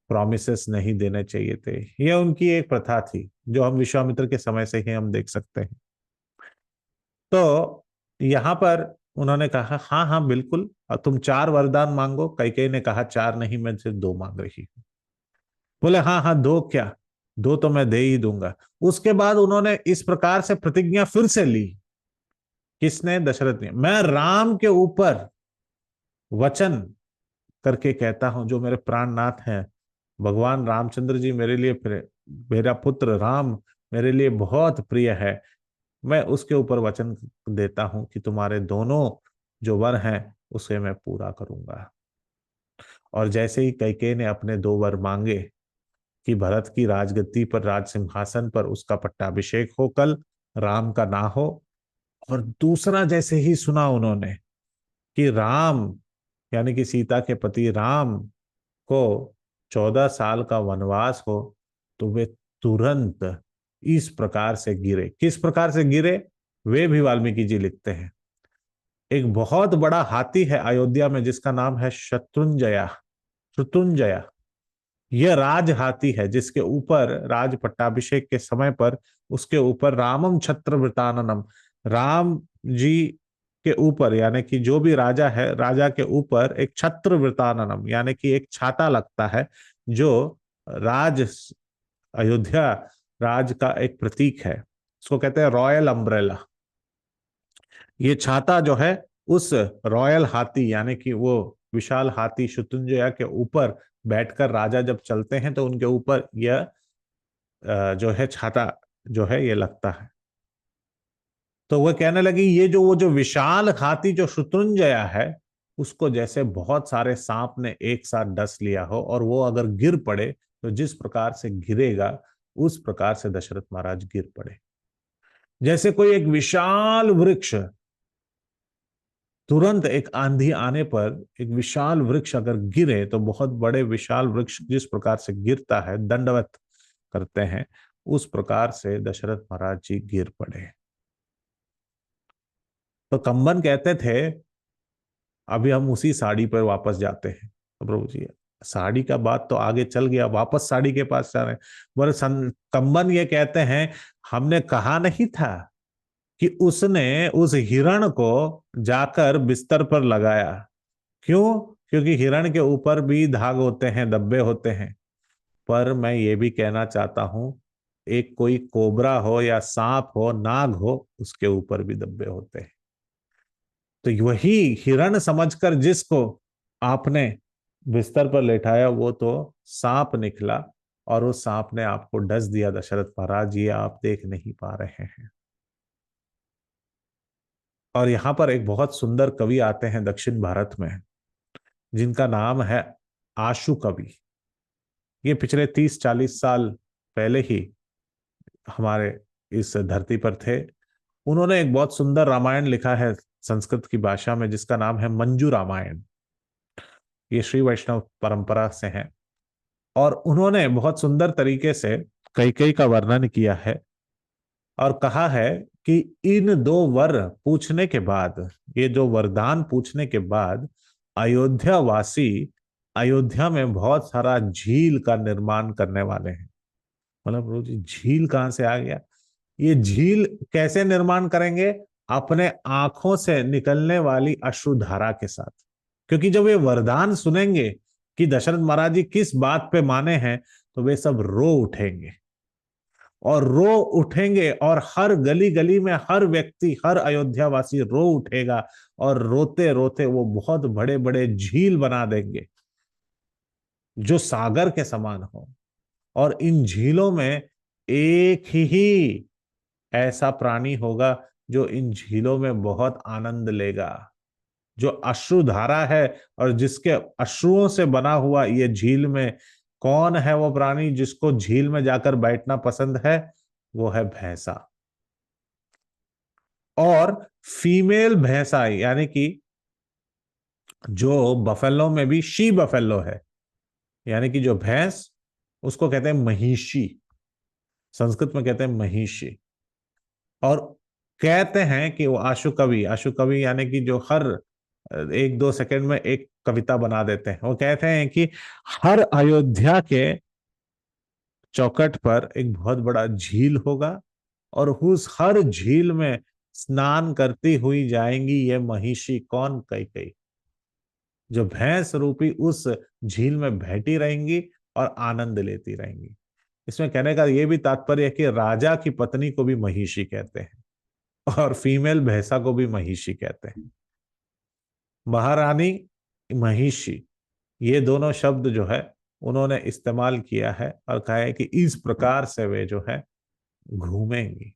प्रॉमिसेस नहीं देने चाहिए थे। यह उनकी एक प्रथा थी जो हम विश्वामित्र के समय से ही हम देख सकते हैं। तो यहाँ पर उन्होंने कहा हाँ हाँ बिल्कुल, और तुम चार वरदान मांगो। कैकेयी ने कहा चार नहीं, मैं सिर्फ दो मांग रही हूँ। बोले हाँ हाँ दो क्या, दो तो मैं दे ही दूंगा। उसके बाद उन्होंने इस प्रकार से प्रतिज्ञा फिर से ली। किसने? दशरथ ने। मैं राम के ऊपर वचन करके कहता हूं, जो मेरे प्राणनाथ हैं भगवान रामचंद्र जी मेरे लिए, मेरा पुत्र राम मेरे लिए बहुत प्रिय है, मैं उसके ऊपर वचन देता हूं कि तुम्हारे दोनों जो वर हैं उसे मैं पूरा करूंगा। और जैसे ही कैकेयी ने अपने दो वर मांगे कि भरत की राजगद्दी पर, राज सिंहासन पर उसका पट्टाभिषेक हो कल, राम का ना हो, और दूसरा जैसे ही सुना उन्होंने कि राम यानी कि सीता के पति राम को 14 साल का वनवास हो, तो वे तुरंत इस प्रकार से गिरे। किस प्रकार से गिरे वे भी वाल्मीकि जी लिखते हैं। एक बहुत बड़ा हाथी है अयोध्या में जिसका नाम है शत्रुंजया। शत्रुंजया यह राज हाथी है जिसके ऊपर राज पट्टाभिषेक के समय पर उसके ऊपर रामम छत्रवृताननम, राम जी के ऊपर यानी कि जो भी राजा है, राजा के ऊपर एक छत्रवृताननम यानी कि एक छाता लगता है, जो राज अयोध्या राज का एक प्रतीक है। इसको कहते हैं रॉयल अम्ब्रेला। ये छाता जो है उस रॉयल हाथी यानी कि वो विशाल हाथी शत्रुंजया के ऊपर बैठकर राजा जब चलते हैं तो उनके ऊपर यह जो है छाता जो है ये लगता है। तो वह कहने लगी ये जो वो जो विशाल हाथी जो शत्रुंजया है, उसको जैसे बहुत सारे सांप ने एक साथ डस लिया हो, और वो अगर गिर पड़े तो जिस प्रकार से गिरेगा उस प्रकार से दशरथ महाराज गिर पड़े। जैसे कोई एक विशाल वृक्ष, तुरंत एक आंधी आने पर एक विशाल वृक्ष अगर गिरे तो बहुत बड़े विशाल वृक्ष जिस प्रकार से गिरता है, दंडवत करते हैं, उस प्रकार से दशरथ महाराज जी गिर पड़े। तो कंबन कहते थे, अभी हम उसी साड़ी पर वापस जाते हैं। तो प्रभु जी साड़ी का बात तो आगे चल गया, वापस साड़ी के पास जा रहे हैं। बोले कंबन ये कहते हैं हमने कहा नहीं था कि उसने उस हिरण को जाकर बिस्तर पर लगाया। क्यों? क्योंकि हिरण के ऊपर भी दाग होते हैं, धब्बे होते हैं। पर मैं ये भी कहना चाहता हूं, एक कोई कोबरा हो या सांप हो, नाग हो, उसके ऊपर भी धब्बे होते हैं। तो वही हिरण समझकर जिसको आपने बिस्तर पर लेटाया वो तो सांप निकला, और उस सांप ने आपको डस दिया दशरथ महाराज, ये आप देख नहीं पा रहे हैं। और यहां पर एक बहुत सुंदर कवि आते हैं दक्षिण भारत में, जिनका नाम है आशु कवि। ये पिछले 30-40 साल पहले ही हमारे इस धरती पर थे। उन्होंने एक बहुत सुंदर रामायण लिखा है संस्कृत की भाषा में, जिसका नाम है मंजू रामायण। ये श्री वैष्णव परंपरा से है। और उन्होंने बहुत सुंदर तरीके से कैकेयी का वर्णन किया है और कहा है कि इन दो वर पूछने के बाद, ये जो वरदान पूछने के बाद, अयोध्या वासी अयोध्या में बहुत सारा झील का निर्माण करने वाले हैं। मतलब रोज झील कहां से आ गया? ये झील कैसे निर्माण करेंगे? अपने आंखों से निकलने वाली अश्रुधारा के साथ। क्योंकि जब वे वरदान सुनेंगे कि दशरथ महाराज जी किस बात पे माने हैं, तो वे सब रो उठेंगे और रो उठेंगे, और हर गली गली में हर व्यक्ति, हर अयोध्या वासी रो उठेगा, और रोते रोते वो बहुत बड़े बड़े झील बना देंगे जो सागर के समान हो। और इन झीलों में एक ही ऐसा प्राणी होगा जो इन झीलों में बहुत आनंद लेगा, जो अश्रुधारा है, और जिसके अश्रुओं से बना हुआ ये झील में कौन है वो प्राणी जिसको झील में जाकर बैठना पसंद है? वो है भैंसा। और फीमेल भैंसा, यानी कि जो बफेलो में भी शी बफेलो है, यानी कि जो भैंस, उसको कहते हैं महिषी। संस्कृत में कहते हैं महिषी। और कहते हैं कि वो आशु कवि यानी कि जो हर 1-2 सेकंड में एक कविता बना देते हैं, वो कहते हैं कि हर अयोध्या के चौखट पर एक बहुत बड़ा झील होगा, और उस हर झील में स्नान करती हुई जाएंगी ये महिषी, कौन? कैकेयी, जो भैंस रूपी उस झील में बैठी रहेंगी और आनंद लेती रहेंगी। इसमें कहने का यह भी तात्पर्य है कि राजा की पत्नी को भी महिषी कहते हैं और फीमेल भैंसा को भी महिषी कहते हैं। महारानी, महिषी, ये दोनों शब्द जो है उन्होंने इस्तेमाल किया है और कहा है कि इस प्रकार से वे जो है घूमेंगी।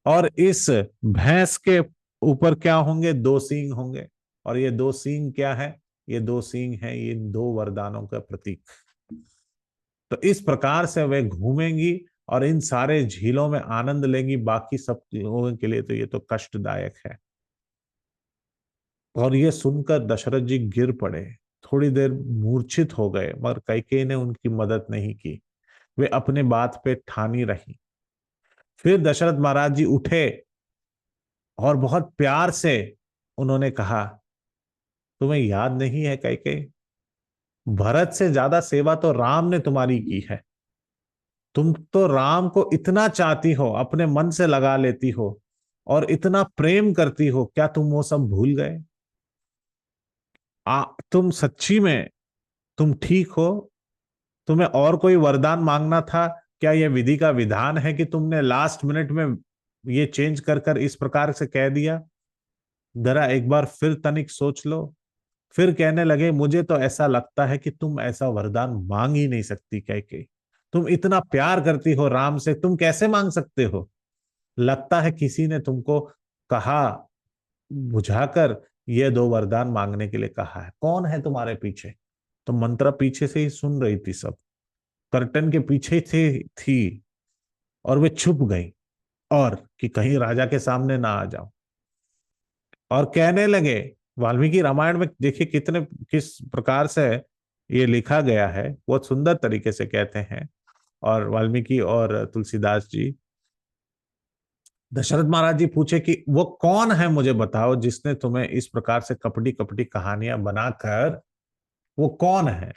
और इस भैंस के ऊपर क्या होंगे? 2 सींग होंगे। और ये 2 सींग क्या है? ये 2 सींग है ये इन 2 वरदानों का प्रतीक। तो इस प्रकार से वे घूमेंगी और इन सारे झीलों में आनंद लेंगी। बाकी सब लोगों के लिए तो ये तो कष्टदायक है। और ये सुनकर दशरथ जी गिर पड़े, थोड़ी देर मूर्छित हो गए, मगर कैकेयी ने उनकी मदद नहीं की। वे अपने बात पे ठानी रही। फिर दशरथ महाराज जी उठे और बहुत प्यार से उन्होंने कहा, तुम्हें याद नहीं है कैकेयी, भरत से ज्यादा सेवा तो राम ने तुम्हारी की है। तुम तो राम को इतना चाहती हो, अपने मन से लगा लेती हो और इतना प्रेम करती हो, क्या तुम वो सब भूल गए? तुम सच्ची में तुम ठीक हो? तुम्हें और कोई वरदान मांगना था? क्या यह विधि का विधान है कि तुमने लास्ट मिनट में ये चेंज कर कर इस प्रकार से कह दिया? जरा एक बार फिर तनिक सोच लो। फिर कहने लगे, मुझे तो ऐसा लगता है कि तुम ऐसा वरदान मांग ही नहीं सकती कैकेयी। तुम इतना प्यार करती हो राम से, तुम कैसे मांग सकते हो? लगता है किसी ने तुमको कहा, बुझाकर ये 2 वरदान मांगने के लिए कहा है। कौन है तुम्हारे पीछे? तो मंत्रा पीछे से ही सुन रही थी, सब कर्टन के पीछे थी, और वे छुप गई, और कि कहीं राजा के सामने ना आ जाओ। और कहने लगे, वाल्मीकि रामायण में देखिए कितने किस प्रकार से ये लिखा गया है, बहुत सुंदर तरीके से कहते हैं। और वाल्मीकि और तुलसीदास जी, दशरथ महाराज जी पूछे कि वो कौन है, मुझे बताओ, जिसने तुम्हें इस प्रकार से कपटी कपटी कहानियां बनाकर, वो कौन है?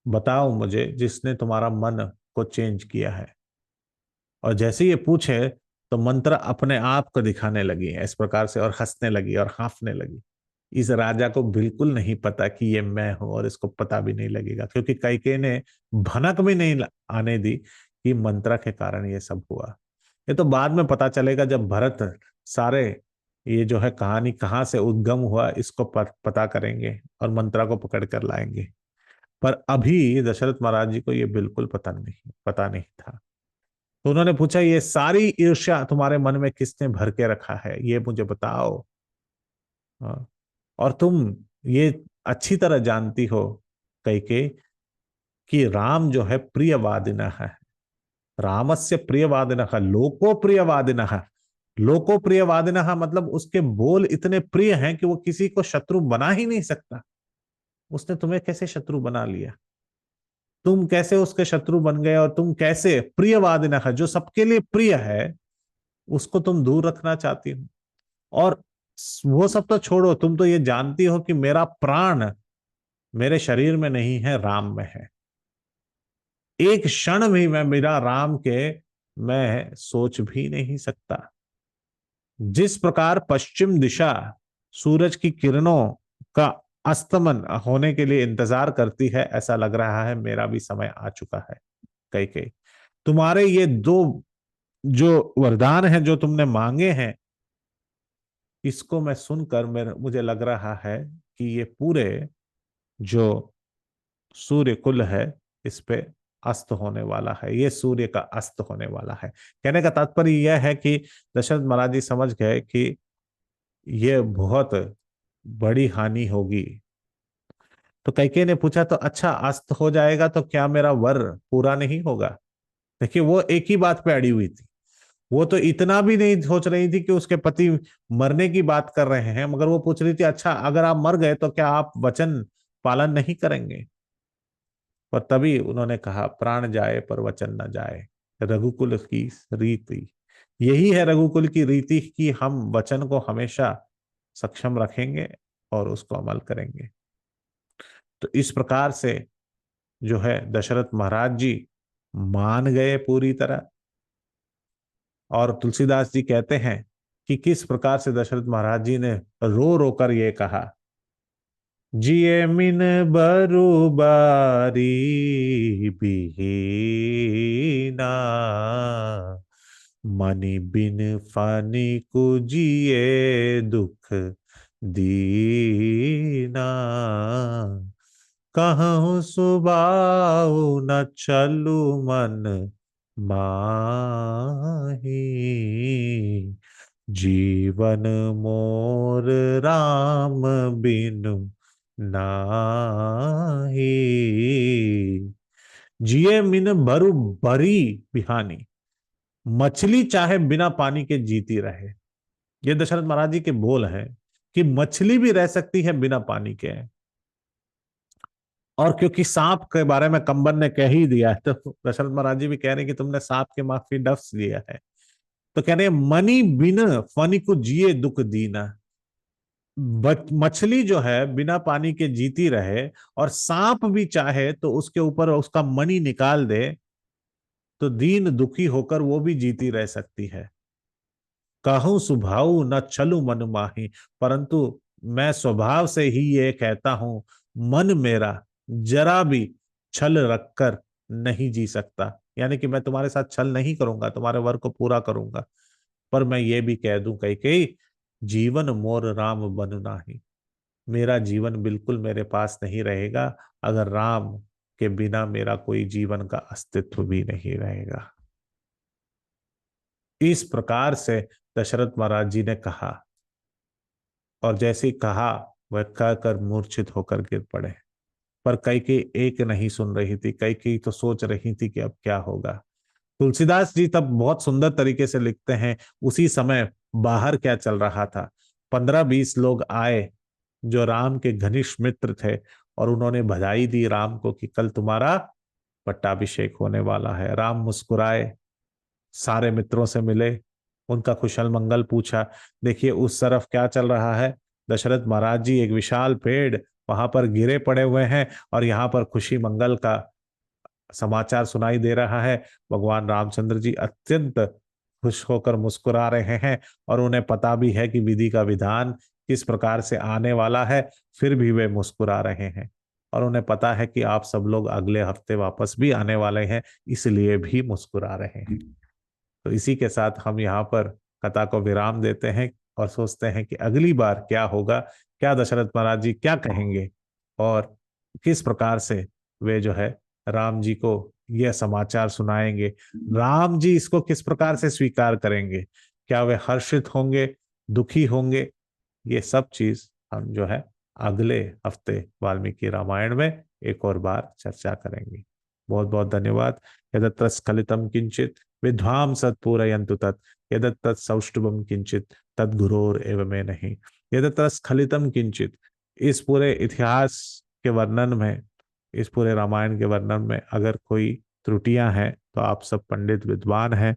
बताओ मुझे, जिसने तुम्हारा मन को चेंज किया है। और जैसे ये पूछे तो मंत्र अपने आप को दिखाने लगी इस प्रकार से, और हंसने लगी और हाँफने लगी। इस राजा को बिल्कुल नहीं पता कि ये मैं हूं, और इसको पता भी नहीं लगेगा, क्योंकि कैकेयी ने भनक भी नहीं आने दी कि मंत्रा के कारण ये सब हुआ। ये तो बाद में पता चलेगा, जब भरत सारे ये जो है कहानी कहाँ से उद्गम हुआ इसको पता करेंगे और मंत्रा को पकड़ कर लाएंगे। पर अभी दशरथ महाराज जी को ये बिल्कुल पता नहीं था। तो उन्होंने पूछा, ये सारी ईर्ष्या तुम्हारे मन में किसने भर के रखा है, ये मुझे बताओ। हाँ। और तुम ये अच्छी तरह जानती हो कैकेयी कि राम जो है प्रियवादिनः है। रामस्य प्रियवादिनः लोको प्रियवादिनः। लोको प्रियवादिनः मतलब उसके बोल इतने प्रिय हैं कि वो किसी को शत्रु बना ही नहीं सकता। उसने तुम्हें कैसे शत्रु बना लिया? तुम कैसे उसके शत्रु बन गए, और तुम कैसे प्रियवादिनः है, जो सबके लिए प्रिय है उसको तुम दूर रखना चाहती हो। और वो सब तो छोड़ो, तुम तो ये जानती हो कि मेरा प्राण मेरे शरीर में नहीं है, राम में है। एक क्षण भी मैं मेरा राम के मैं सोच भी नहीं सकता। जिस प्रकार पश्चिम दिशा सूरज की किरणों का अस्तमन होने के लिए इंतजार करती है, ऐसा लग रहा है मेरा भी समय आ चुका है। कई कई तुम्हारे ये दो जो वरदान है जो तुमने मांगे हैं, इसको मैं सुनकर मेरे मुझे लग रहा है कि ये पूरे जो सूर्य कुल है इस पे अस्त होने वाला है, ये सूर्य का अस्त होने वाला है। कहने का तात्पर्य यह है कि दशरथ महाराज जी समझ गए कि ये बहुत बड़ी हानि होगी। तो कैकेयी ने पूछा, तो अच्छा अस्त हो जाएगा तो क्या मेरा वर पूरा नहीं होगा? देखिए, वो एक ही बात पे अड़ी हुई थी। वो तो इतना भी नहीं सोच रही थी कि उसके पति मरने की बात कर रहे हैं, मगर वो पूछ रही थी, अच्छा अगर आप मर गए तो क्या आप वचन पालन नहीं करेंगे? और तभी उन्होंने कहा, प्राण जाए पर वचन न जाए, रघुकुल की रीति यही है। रघुकुल की रीति कि हम वचन को हमेशा सक्षम रखेंगे और उसको अमल करेंगे। तो इस प्रकार से जो है दशरथ महाराज जी मान गए पूरी तरह। और तुलसीदास जी कहते हैं कि किस प्रकार से दशरथ महाराज जी ने रो रो कर ये कहा, जिये मिन बरु बारी बिहीना, मनि बिन फनि कुजिए दुख दीना, कहूँ सुबाऊ न चलू मन माही, जीवन मोर राम बिनु नाही, जिये मिन बरु बरी बिहानी। मछली चाहे बिना पानी के जीती रहे, ये दशरथ महाराज जी के बोल हैं कि मछली भी रह सकती है बिना पानी के। और क्योंकि सांप के बारे में कंबन ने कह ही दिया है, तो दशरथ महाराज जी भी कह रहे हैं कि तुमने सांप के माफी डफ्स लिया है। तो कह रहे हैं, मनी बिन फनी को जिए दुख दीना। मछली जो है बिना पानी के जीती रहे, और सांप भी चाहे तो उसके ऊपर उसका मणि निकाल दे तो दीन दुखी होकर वो भी जीती रह सकती है। कहूं सुभाऊ न चलू मन माही, परंतु मैं स्वभाव से ही ये कहता हूं, मन मेरा जरा भी छल रखकर नहीं जी सकता। यानी कि मैं तुम्हारे साथ छल नहीं करूंगा, तुम्हारे वर को पूरा करूंगा। पर मैं ये भी कह दूं कई जीवन मोर राम बनु नाही, मेरा जीवन बिल्कुल मेरे पास नहीं रहेगा अगर राम के बिना मेरा कोई जीवन का अस्तित्व भी नहीं रहेगा। इस प्रकार से दशरथ महाराज जी ने कहा, और जैसे ही कहा वह कहकर मूर्छित होकर गिर पड़े। पर कैकेयी एक नहीं सुन रही थी, कैकेयी तो सोच रही थी कि अब क्या होगा। तुलसीदास जी तब बहुत सुंदर तरीके से लिखते हैं, उसी समय बाहर क्या चल रहा था। 15-20 लोग आए जो राम के घनिष्ठ मित्र थे, और उन्होंने बधाई दी राम को कि कल तुम्हारा पट्टाभिषेक होने वाला है। राम मुस्कुराए, सारे मित्रों से मिले, उनका कुशल मंगल पूछा। देखिए उस तरफ क्या चल रहा है, दशरथ महाराज जी एक विशाल पेड़ वहां पर गिरे पड़े हुए हैं, और यहाँ पर खुशी मंगल का समाचार सुनाई दे रहा है। भगवान रामचंद्र जी अत्यंत खुश होकर मुस्कुरा रहे हैं, और उन्हें पता भी है कि विधि का विधान किस प्रकार से आने वाला है, फिर भी वे मुस्कुरा रहे हैं। और उन्हें पता है कि आप सब लोग अगले हफ्ते वापस भी आने वाले हैं, इसलिए भी मुस्कुरा रहे हैं। तो इसी के साथ हम यहाँ पर कथा को विराम देते हैं, और सोचते हैं कि अगली बार क्या होगा, क्या दशरथ महाराज जी क्या कहेंगे, और किस प्रकार से वे जो है राम जी को यह समाचार सुनाएंगे। राम जी इसको किस प्रकार से स्वीकार करेंगे, क्या वे हर्षित होंगे, दुखी होंगे, ये सब चीज हम जो है अगले हफ्ते वाल्मीकि रामायण में एक और बार चर्चा करेंगे। बहुत बहुत धन्यवाद। यदत्र स्खलितम किंचित विद्वाम सत्पूरयन्तु तत्, यदत्र सौष्ठुभम किंचित तद्गुरोर एव में नहीं। यदत्र स्खलितम किंचित, इस पूरे इतिहास के वर्णन में इस पूरे रामायण के वर्णन में अगर कोई त्रुटियां हैं तो आप सब पंडित विद्वान हैं,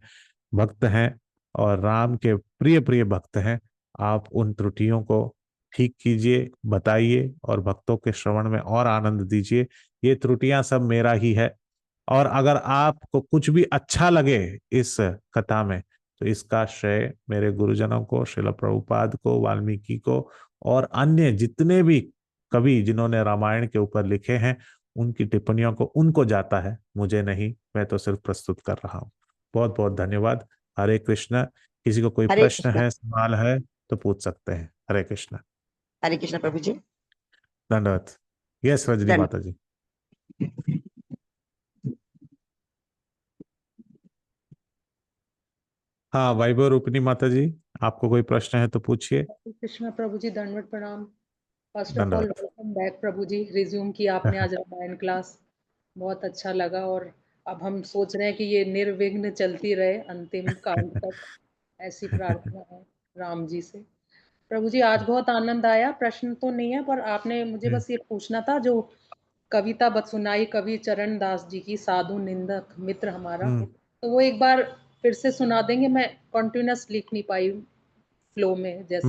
भक्त हैं और राम के प्रिय प्रिय भक्त हैं। आप उन त्रुटियों को ठीक कीजिए, बताइए और भक्तों के श्रवण में और आनंद दीजिए। ये त्रुटियां सब मेरा ही है। और अगर आपको कुछ भी अच्छा लगे इस कथा में, तो इसका श्रेय मेरे गुरुजनों को, श्रील प्रभुपाद को, वाल्मीकि को और अन्य जितने भी कवि जिन्होंने रामायण के ऊपर लिखे हैं, उनकी टिप्पणियों को उनको जाता है, मुझे नहीं। मैं तो सिर्फ प्रस्तुत कर रहा हूँ। बहुत बहुत धन्यवाद। हरे कृष्ण। किसी को कोई हरे प्रश्न कृष्ण। है, सवाल है तो पूछ सकते हैं। हरे कृष्ण। हरे कृष्ण प्रभु जी। धन्यवाद। यस रजनी धन्यवाद। माता जी। हाँ, वैभव रूपिणी माता जी, आपको कोई प्रश्न है तो पूछिए। कृष्णा प्रभु जी, दंडवत प्रणाम। फर्स्ट ऑफ ऑल धन्यवाद। वेलकम बैक प्रभु जी। रिज्यूम किया आपने आज रामायण क्लास, बहुत अच्छा लगा। और अब हम सोच रहे हैं कि ये निर्विघ्न चलती रहे अंतिम कांड तक, ऐसी प्रार्थना है राम जी से। प्रभु जी आज बहुत आनंद आया। प्रश्न तो नहीं है, पर आपने मुझे बस ये पूछना था, जो कविता बत सुनाई कवि चरण दास जी की, साधु निंदक मित्र हमारा, तो वो एक बार फिर से सुना देंगे? मैं कंटिन्यूअस लिख नहीं पाई फ्लो में जैसे।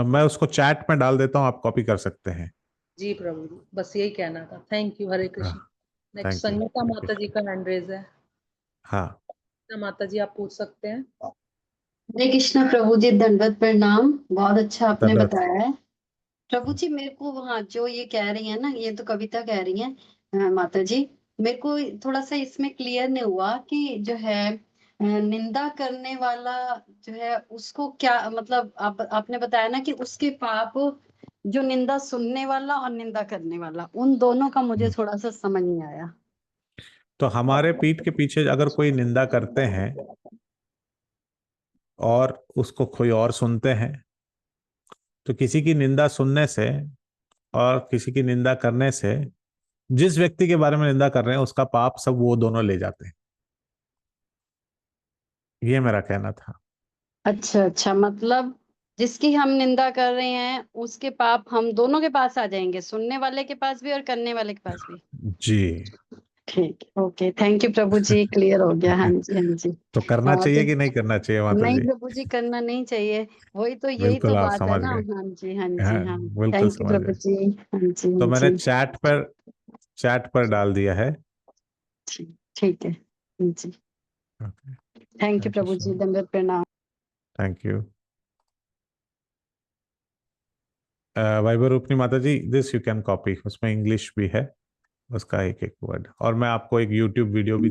मैं उसको चैट में डाल देता हूँ, आप कॉपी कर सकते हैं। जी प्रभु जी, बस यही कहना था। Thank you. Hare Krishna. Next thank you. Sangeeta Hare माता जी कृष्ण। का हैंड रेज है। हाँ। संगीता माता जी आप पूछ सकते हैं। हरे कृष्ण प्रभु जी, दंडवत प्रणाम। बहुत अच्छा आपने धन्यवाद। बताया है प्रभु जी। मेरे को वहाँ जो ये कह रही है ना, ये तो कविता कह रही है माता जी। मेरे को थोड़ा सा इसमें क्लियर नहीं हुआ कि जो है निंदा करने वाला जो है उसको क्या मतलब, आपने बताया ना कि उसके पाप, जो निंदा सुनने वाला और निंदा करने वाला, उन दोनों का मुझे थोड़ा सा समझ नहीं आया। तो हमारे पीठ के पीछे अगर कोई निंदा करते हैं और उसको कोई और सुनते हैं, तो किसी की निंदा सुनने से और किसी की निंदा करने से जिस व्यक्ति के बारे में निंदा कर रहे हैं उसका पाप सब वो दोनों ले जाते हैं। ये मेरा कहना था। अच्छा अच्छा, मतलब जिसकी हम निंदा कर रहे हैं उसके पाप हम दोनों के पास आ जाएंगे, सुनने वाले के पास भी और करने वाले के पास भी। जी। ठीक है, ओके, थैंक यू प्रभु जी, क्लियर हो गया। हाँ जी, हाँ जी। तो करना हाँ चाहिए तो कि नहीं करना चाहिए माता नहीं जी? प्रभु जी, करना नहीं चाहिए। वही तो, यही तो बिल्कुल, आप बात है समझ ना। गए। हाँ जी, हाँ हाँ, जी, हाँ। बिल्कुल थैंक यू समझ प्रभु गए। जी। हाँ जी, तो हाँ मैंने जी। चैट पर डाल दिया है। ठीक ठीक है। हाँ जी। Okay. Thank you thank you प्रभु सो जी, मच। दंडवत प्रणाम। Thank you. वैभव रूपनी माता जी, दिस यू कैन कॉपी, उसमें इंग्लिश भी है, उसका एक एक वर्ड। और मैं आपको एक यूट्यूब वीडियो भी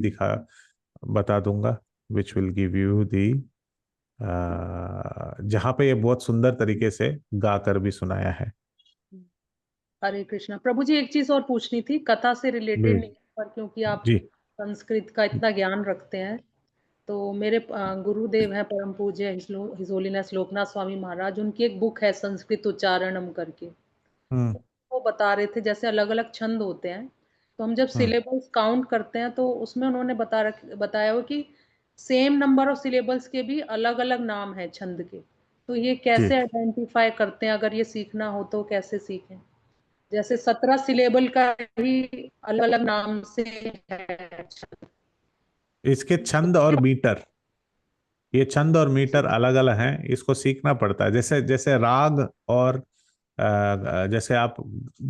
बता दूंगा, विच विल गिव यू दी, जहाँ पे ये बहुत सुंदर तरीके से गा कर भी सुनाया है। हरे कृष्णा प्रभु जी, एक चीज और पूछनी थी, कथा से रिलेटेड नहीं है, पर क्योंकि आप जी। संस्कृत का इतना ज्ञान रखते हैं, तो मेरे गुरुदेव हैं परम पूज्य हिज होलीनेस लोकनाथ स्वामी महाराज, उनकी एक बुक है संस्कृत उच्चारणम करके। हम्म। वो बता रहे थे जैसे अलग अलग छंद होते हैं, तो हम जब हम्म। सिलेबस काउंट करते हैं तो उसमें उन्होंने बताया हो कि सेम नंबर ऑफ सिलेबल्स के भी अलग अलग नाम है छंद के। तो ये जी। कैसे आइडेंटिफाई करते हैं? अगर ये सीखना हो तो कैसे सीखें? जैसे 17 सिलेबल का ही अलग अलग नाम से है। इसके छंद और मीटर, ये छंद और मीटर अलग अलग हैं, इसको सीखना पड़ता है। जैसे जैसे राग और जैसे आप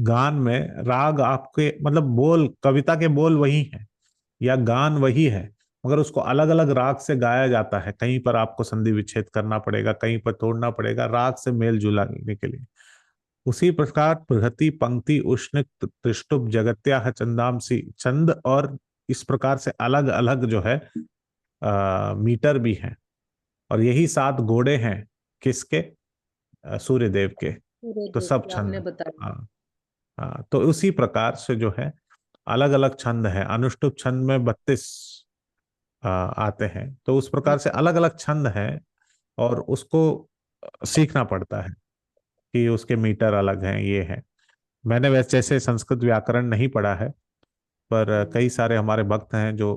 गान में, राग आपके मतलब बोल, कविता के बोल वही हैं या गान वही है, मगर उसको अलग अलग राग से गाया जाता है। कहीं पर आपको संधि विच्छेद करना पड़ेगा, कहीं पर तोड़ना पड़ेगा राग से मेल जुलाने के लिए। उसी प्रकार बृहति पंक्ति उष्ण त्रिष्टुप जगत्याह छंदांसी, छंद और इस प्रकार से अलग अलग जो है मीटर भी हैं। और यही 7 घोड़े हैं किसके? सूर्य देव के। पूरे तो जो सब कि आपने छंद। बताया। हाँ। हाँ, तो उसी प्रकार से जो है अलग अलग छंद है। अनुष्टुप छंद में 32 आते हैं। तो उस प्रकार से अलग अलग छंद हैं और उसको सीखना पड़ता है कि उसके मीटर अलग हैं, ये है। मैंने वैसे जैसे संस्कृत व्याकरण नहीं पढ़ा है, पर कई सारे हमारे भक्त हैं जो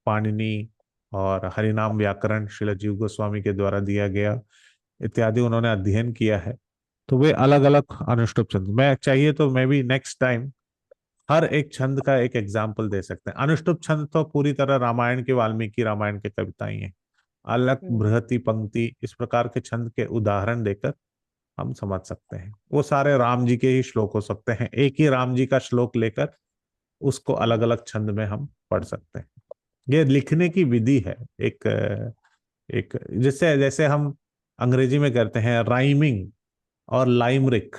पाणिनि और हरिनाम व्याकरण श्रील जीव गोस्वामी के द्वारा दिया गया इत्यादि उन्होंने अध्ययन किया है। तो वे अलग अलग अनुष्टुप छंद, मैं चाहिए तो मैं भी नेक्स्ट टाइम हर एक छंद का एक एग्जाम्पल दे सकते हैं। अनुष्टुप छंद तो पूरी तरह रामायण की, वाल्मीकि रामायण की कविताएं हैं। अलग, बृहति, पंक्ति, इस प्रकार के छंद के उदाहरण देकर हम समझ सकते हैं। वो सारे राम जी के ही श्लोक हो सकते हैं। एक ही राम जी का श्लोक लेकर उसको अलग अलग छंद में हम पढ़ सकते हैं। ये लिखने की विधि है। एक एक जैसे जैसे हम अंग्रेजी में करते हैं राइमिंग और लाइमरिक,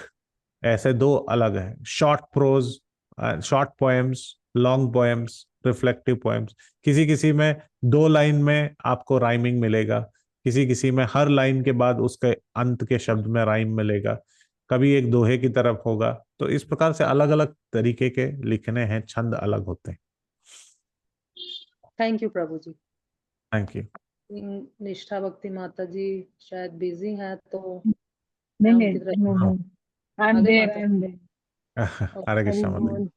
ऐसे दो अलग है। Short prose, short poems, long poems, reflective poems. किसी किसी में 2 लाइन में आपको राइमिंग मिलेगा, किसी किसी में हर लाइन के बाद उसके अंत के शब्द में राइम मिलेगा, कभी एक दोहे की तरफ होगा। तो इस प्रकार से अलग अलग तरीके के लिखने हैं, छंद अलग होते हैं। थैंक यू प्रभु जी। Thank you. निष्ठा भक्ति माता जी शायद बिजी हैं, तो नहीं मैं नहीं उनकी तरफ नहीं, आई एम आगे देयर, माता I am there. Hare Krishna Hari माता। बोल।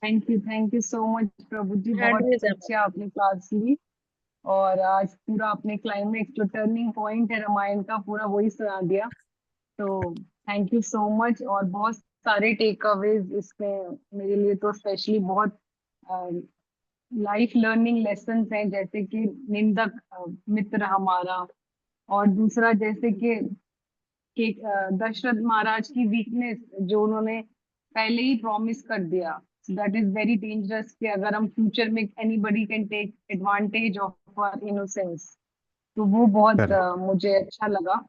थैंक यू सो मच प्रभु जी, हैंड बहुत रेज है। अच्छे आपने क्लास ली। और आज पूरा आपने क्लाइमेक्स जो टर्निंग पॉइंट है रामायण का, पूरा वही सुना दिया। तो थैंक यू सो मच। और बहुत सारे टेक अवेज इसमें मेरे लिए तो स्पेशली बहुत लाइफ लर्निंग लेसन हैं, जैसे कि निंदक मित्र हमारा, और दूसरा जैसे कि दशरथ महाराज की वीकनेस जो उन्होंने पहले ही प्रॉमिस कर दिया, दैट इज वेरी डेंजरस कि अगर हम फ्यूचर में anybody can take advantage of our innocence. तो वो बहुत Correct. मुझे अच्छा लगा।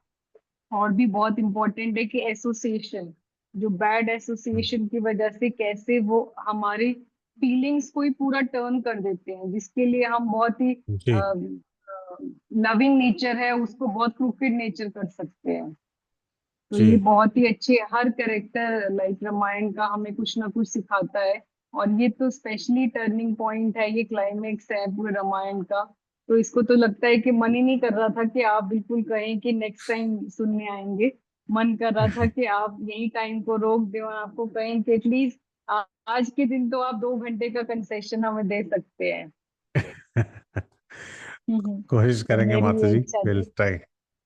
और भी बहुत इम्पोर्टेंट है कि एसोसिएशन, जो बैड एसोसिएशन की वजह से कैसे वो हमारे फीलिंग्स को ही पूरा टर्न कर देते हैं, जिसके लिए हम बहुत ही जी लविंग नेचर है उसको बहुत क्रूकेड नेचर कर सकते हैं। तो जी ये बहुत ही अच्छे, हर कैरेक्टर लाइक रामायण का हमें कुछ ना कुछ सिखाता है। और ये तो स्पेशली टर्निंग पॉइंट है, ये क्लाइमेक्स है पूरे रामायण का। तो इसको तो लगता है कि मन ही नहीं कर रहा था कि आप बिल्कुल कहें कि नेक्स्ट टाइम सुनने आएंगे। मन कर रहा था कि आप यही टाइम को रोक दें और आपको कहें कि एटलीस्ट आज के दिन तो आप 2 घंटे का कंसेशन हमें दे सकते हैं। कोशिश करेंगे वेरी माता जी, अच्छा विल जी। Try.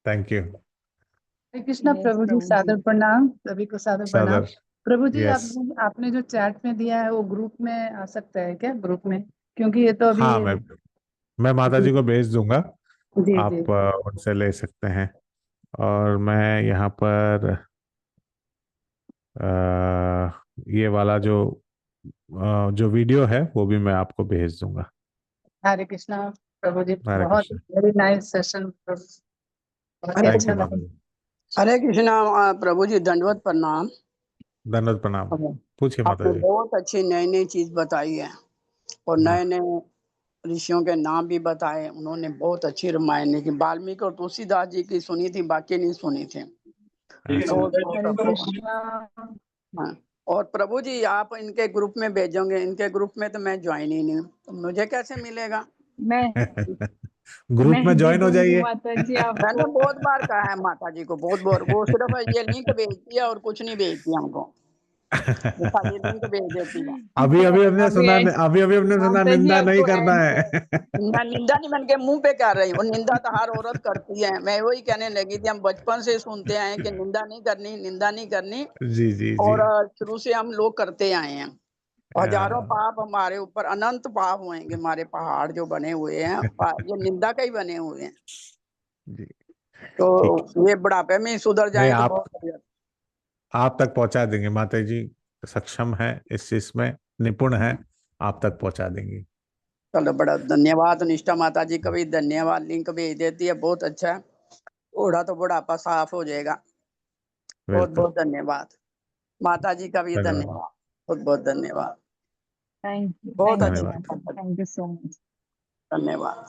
Thank you. Hare Krishna yes प्रभु जी, प्रभु जी। सादर प्रणाम सभी को, सादर प्रणाम। सादर। प्रभु जी, यस। आपने जो चैट में दिया है वो ग्रुप में आ सकता है क्या, ग्रुप में? क्योंकि ये तो अभी हाँ, मैं माता जी को भेज दूंगा, जी जी आप उनसे ले सकते हैं। और मैं यहाँ पर ये वाला जो वीडियो है वो भी मैं आपको भेज दूंगा। हरे कृष्णा प्रभु जी, हरे बहुत कृष्ण। वेरी नाइस सेशन, बहुत ही हरे अच्छा थैंक यू लगा। माता जी। हरे कृष्णा। प्रभु जी दंडवत प्रणाम। धन्यवाद, प्रणाम। पूछिए माता आपने जी। बहुत अच्छी नई नई चीज बताई है और नए नए ऋषियों के नाम भी बताए। उन्होंने बहुत अच्छी रामायण लिखी। वाल्मीकि और तुलसीदास जी की सुनी थी, बाकी नहीं सुनी थी। बहुत बहुत हरे आपको। कृष्णा। हाँ। और प्रभु जी आप इनके ग्रुप में भेजोगे? इनके ग्रुप में तो मैं ज्वाइन ही नहीं हूँ, तो मुझे कैसे मिलेगा? मैं ग्रुप में ज्वाइन हो भेजूंगी जाइए। माता जी मैंने आपको। बहुत बार कहा है माता जी को, बहुत बार। वो सिर्फ ये लिंक भेजती है और कुछ नहीं भेजती हमको, वो खाली लिंक भेज देती है। अभी अभी हमने अभी सुना, ऐड अभी अभी हमने सुना माता जी निंदा नहीं आपको करना ऐड है। मैं निंदा नहीं, मन के मुंह पे कर रही हूँ। निंदा तो हर औरत करती है। मैं वही कहने लगी थी, हम बचपन से सुनते आए हैं कि निंदा नहीं करनी, निंदा नहीं करनी। जी जी जी। और शुरू से हम लोग करते आए हैं। हजारों हाँ, पाप हमारे ऊपर, अनंत पाप होंगे। हमारे पहाड़ जो बने हुए हैं ये निंदा के ही बने हुए हैं। जी ठीक। तो ये बुढ़ापे में ही सुधर नहीं, जाए तो बहुत बढ़िया। आप तक पहुंचा देंगे। माता जी सक्षम है इस चीज में, निपुण है, आप तक पहुंचा देंगी। चलो, बड़ा धन्यवाद। निष्ठा माता जी का भी धन्यवाद। लिंक भेज देती है, बहुत अच्छा है। थोड़ा तो बुढ़ापा साफ हो जाएगा। बहुत बिल्कुल। बहुत धन्यवाद। माता जी का भी धन्यवाद। धन्यवाद। बहुत बहुत धन्यवाद। थैंक यू, बहुत थैंक यू अच्छा। धन्यवाद। Thank you so much. धन्यवाद।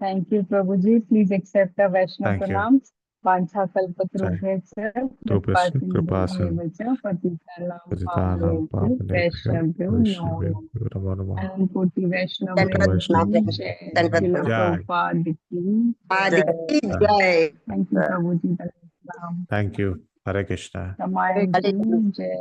थैंक यू प्रभु जी, please accept the Vaishnav thank you. प्रणाम। वांछा कल्पतरुभ्यश्च कृपा कृपा सिंधुभ्येव च पतितानां सिद्धानां पावनेभ्यो पावनेभ्यो वैष्णवभ्यो नमो वैष्णवेभ्यो नमः। नमो नमः। अनंत कोटि वैष्णव धन्यवाद। की जय। श्रील जय। प्रभुपाद की जय। जय। थैंक यू प्रभु जी, प्रणाम। Thank you. हरे कृष्णा। रामायण की जय।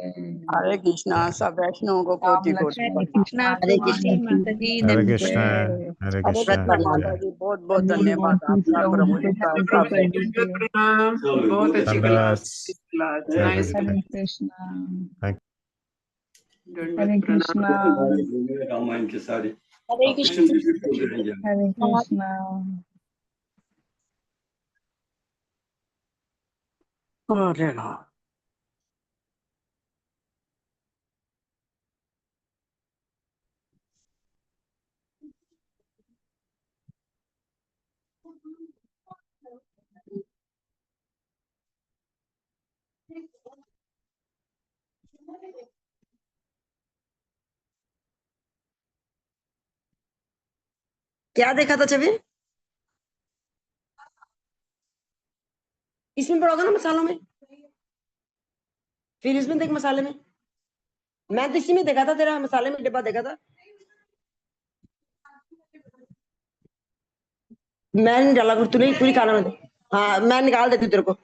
हरे कृष्णा। सब वैष्णव को राम कोटि कोटि लक्ष्मण प्रणाम। सीता हरे हनुमान कृष्ण माता की जी, हरे नमस्ते। कृष्णा। जय। हरे हरे कृष्णा। कृष्णा माता जय। जी, बहुत बहुत सभी धन्यवाद डिवोटीज आपका। प्रभु प्रभु जी जी को का थैंक यू सब कर दीजिए। बहुत अच्छी क्लास। धन्यवाद। क्लास जय हरे वेंकटेश। कृष्णा। Thank दंडवत हरे प्रणाम। कृष्णा। रामायण के सारे हरे ऑपरेशन कृष्ण। रिपीट होते रहेंगे। हरे कृष्णा। हरे राम। क्या देखा था छवि? इसमें पड़ोगा ना मसालों में, फिर इसमें देख मसाले में। मैं तो इसी में देखा था, तेरा मसाले में डिब्बा देखा था। मैं नहीं डाला, तूने पूरी खाना में। हाँ मैं निकाल देती हूँ तेरे को।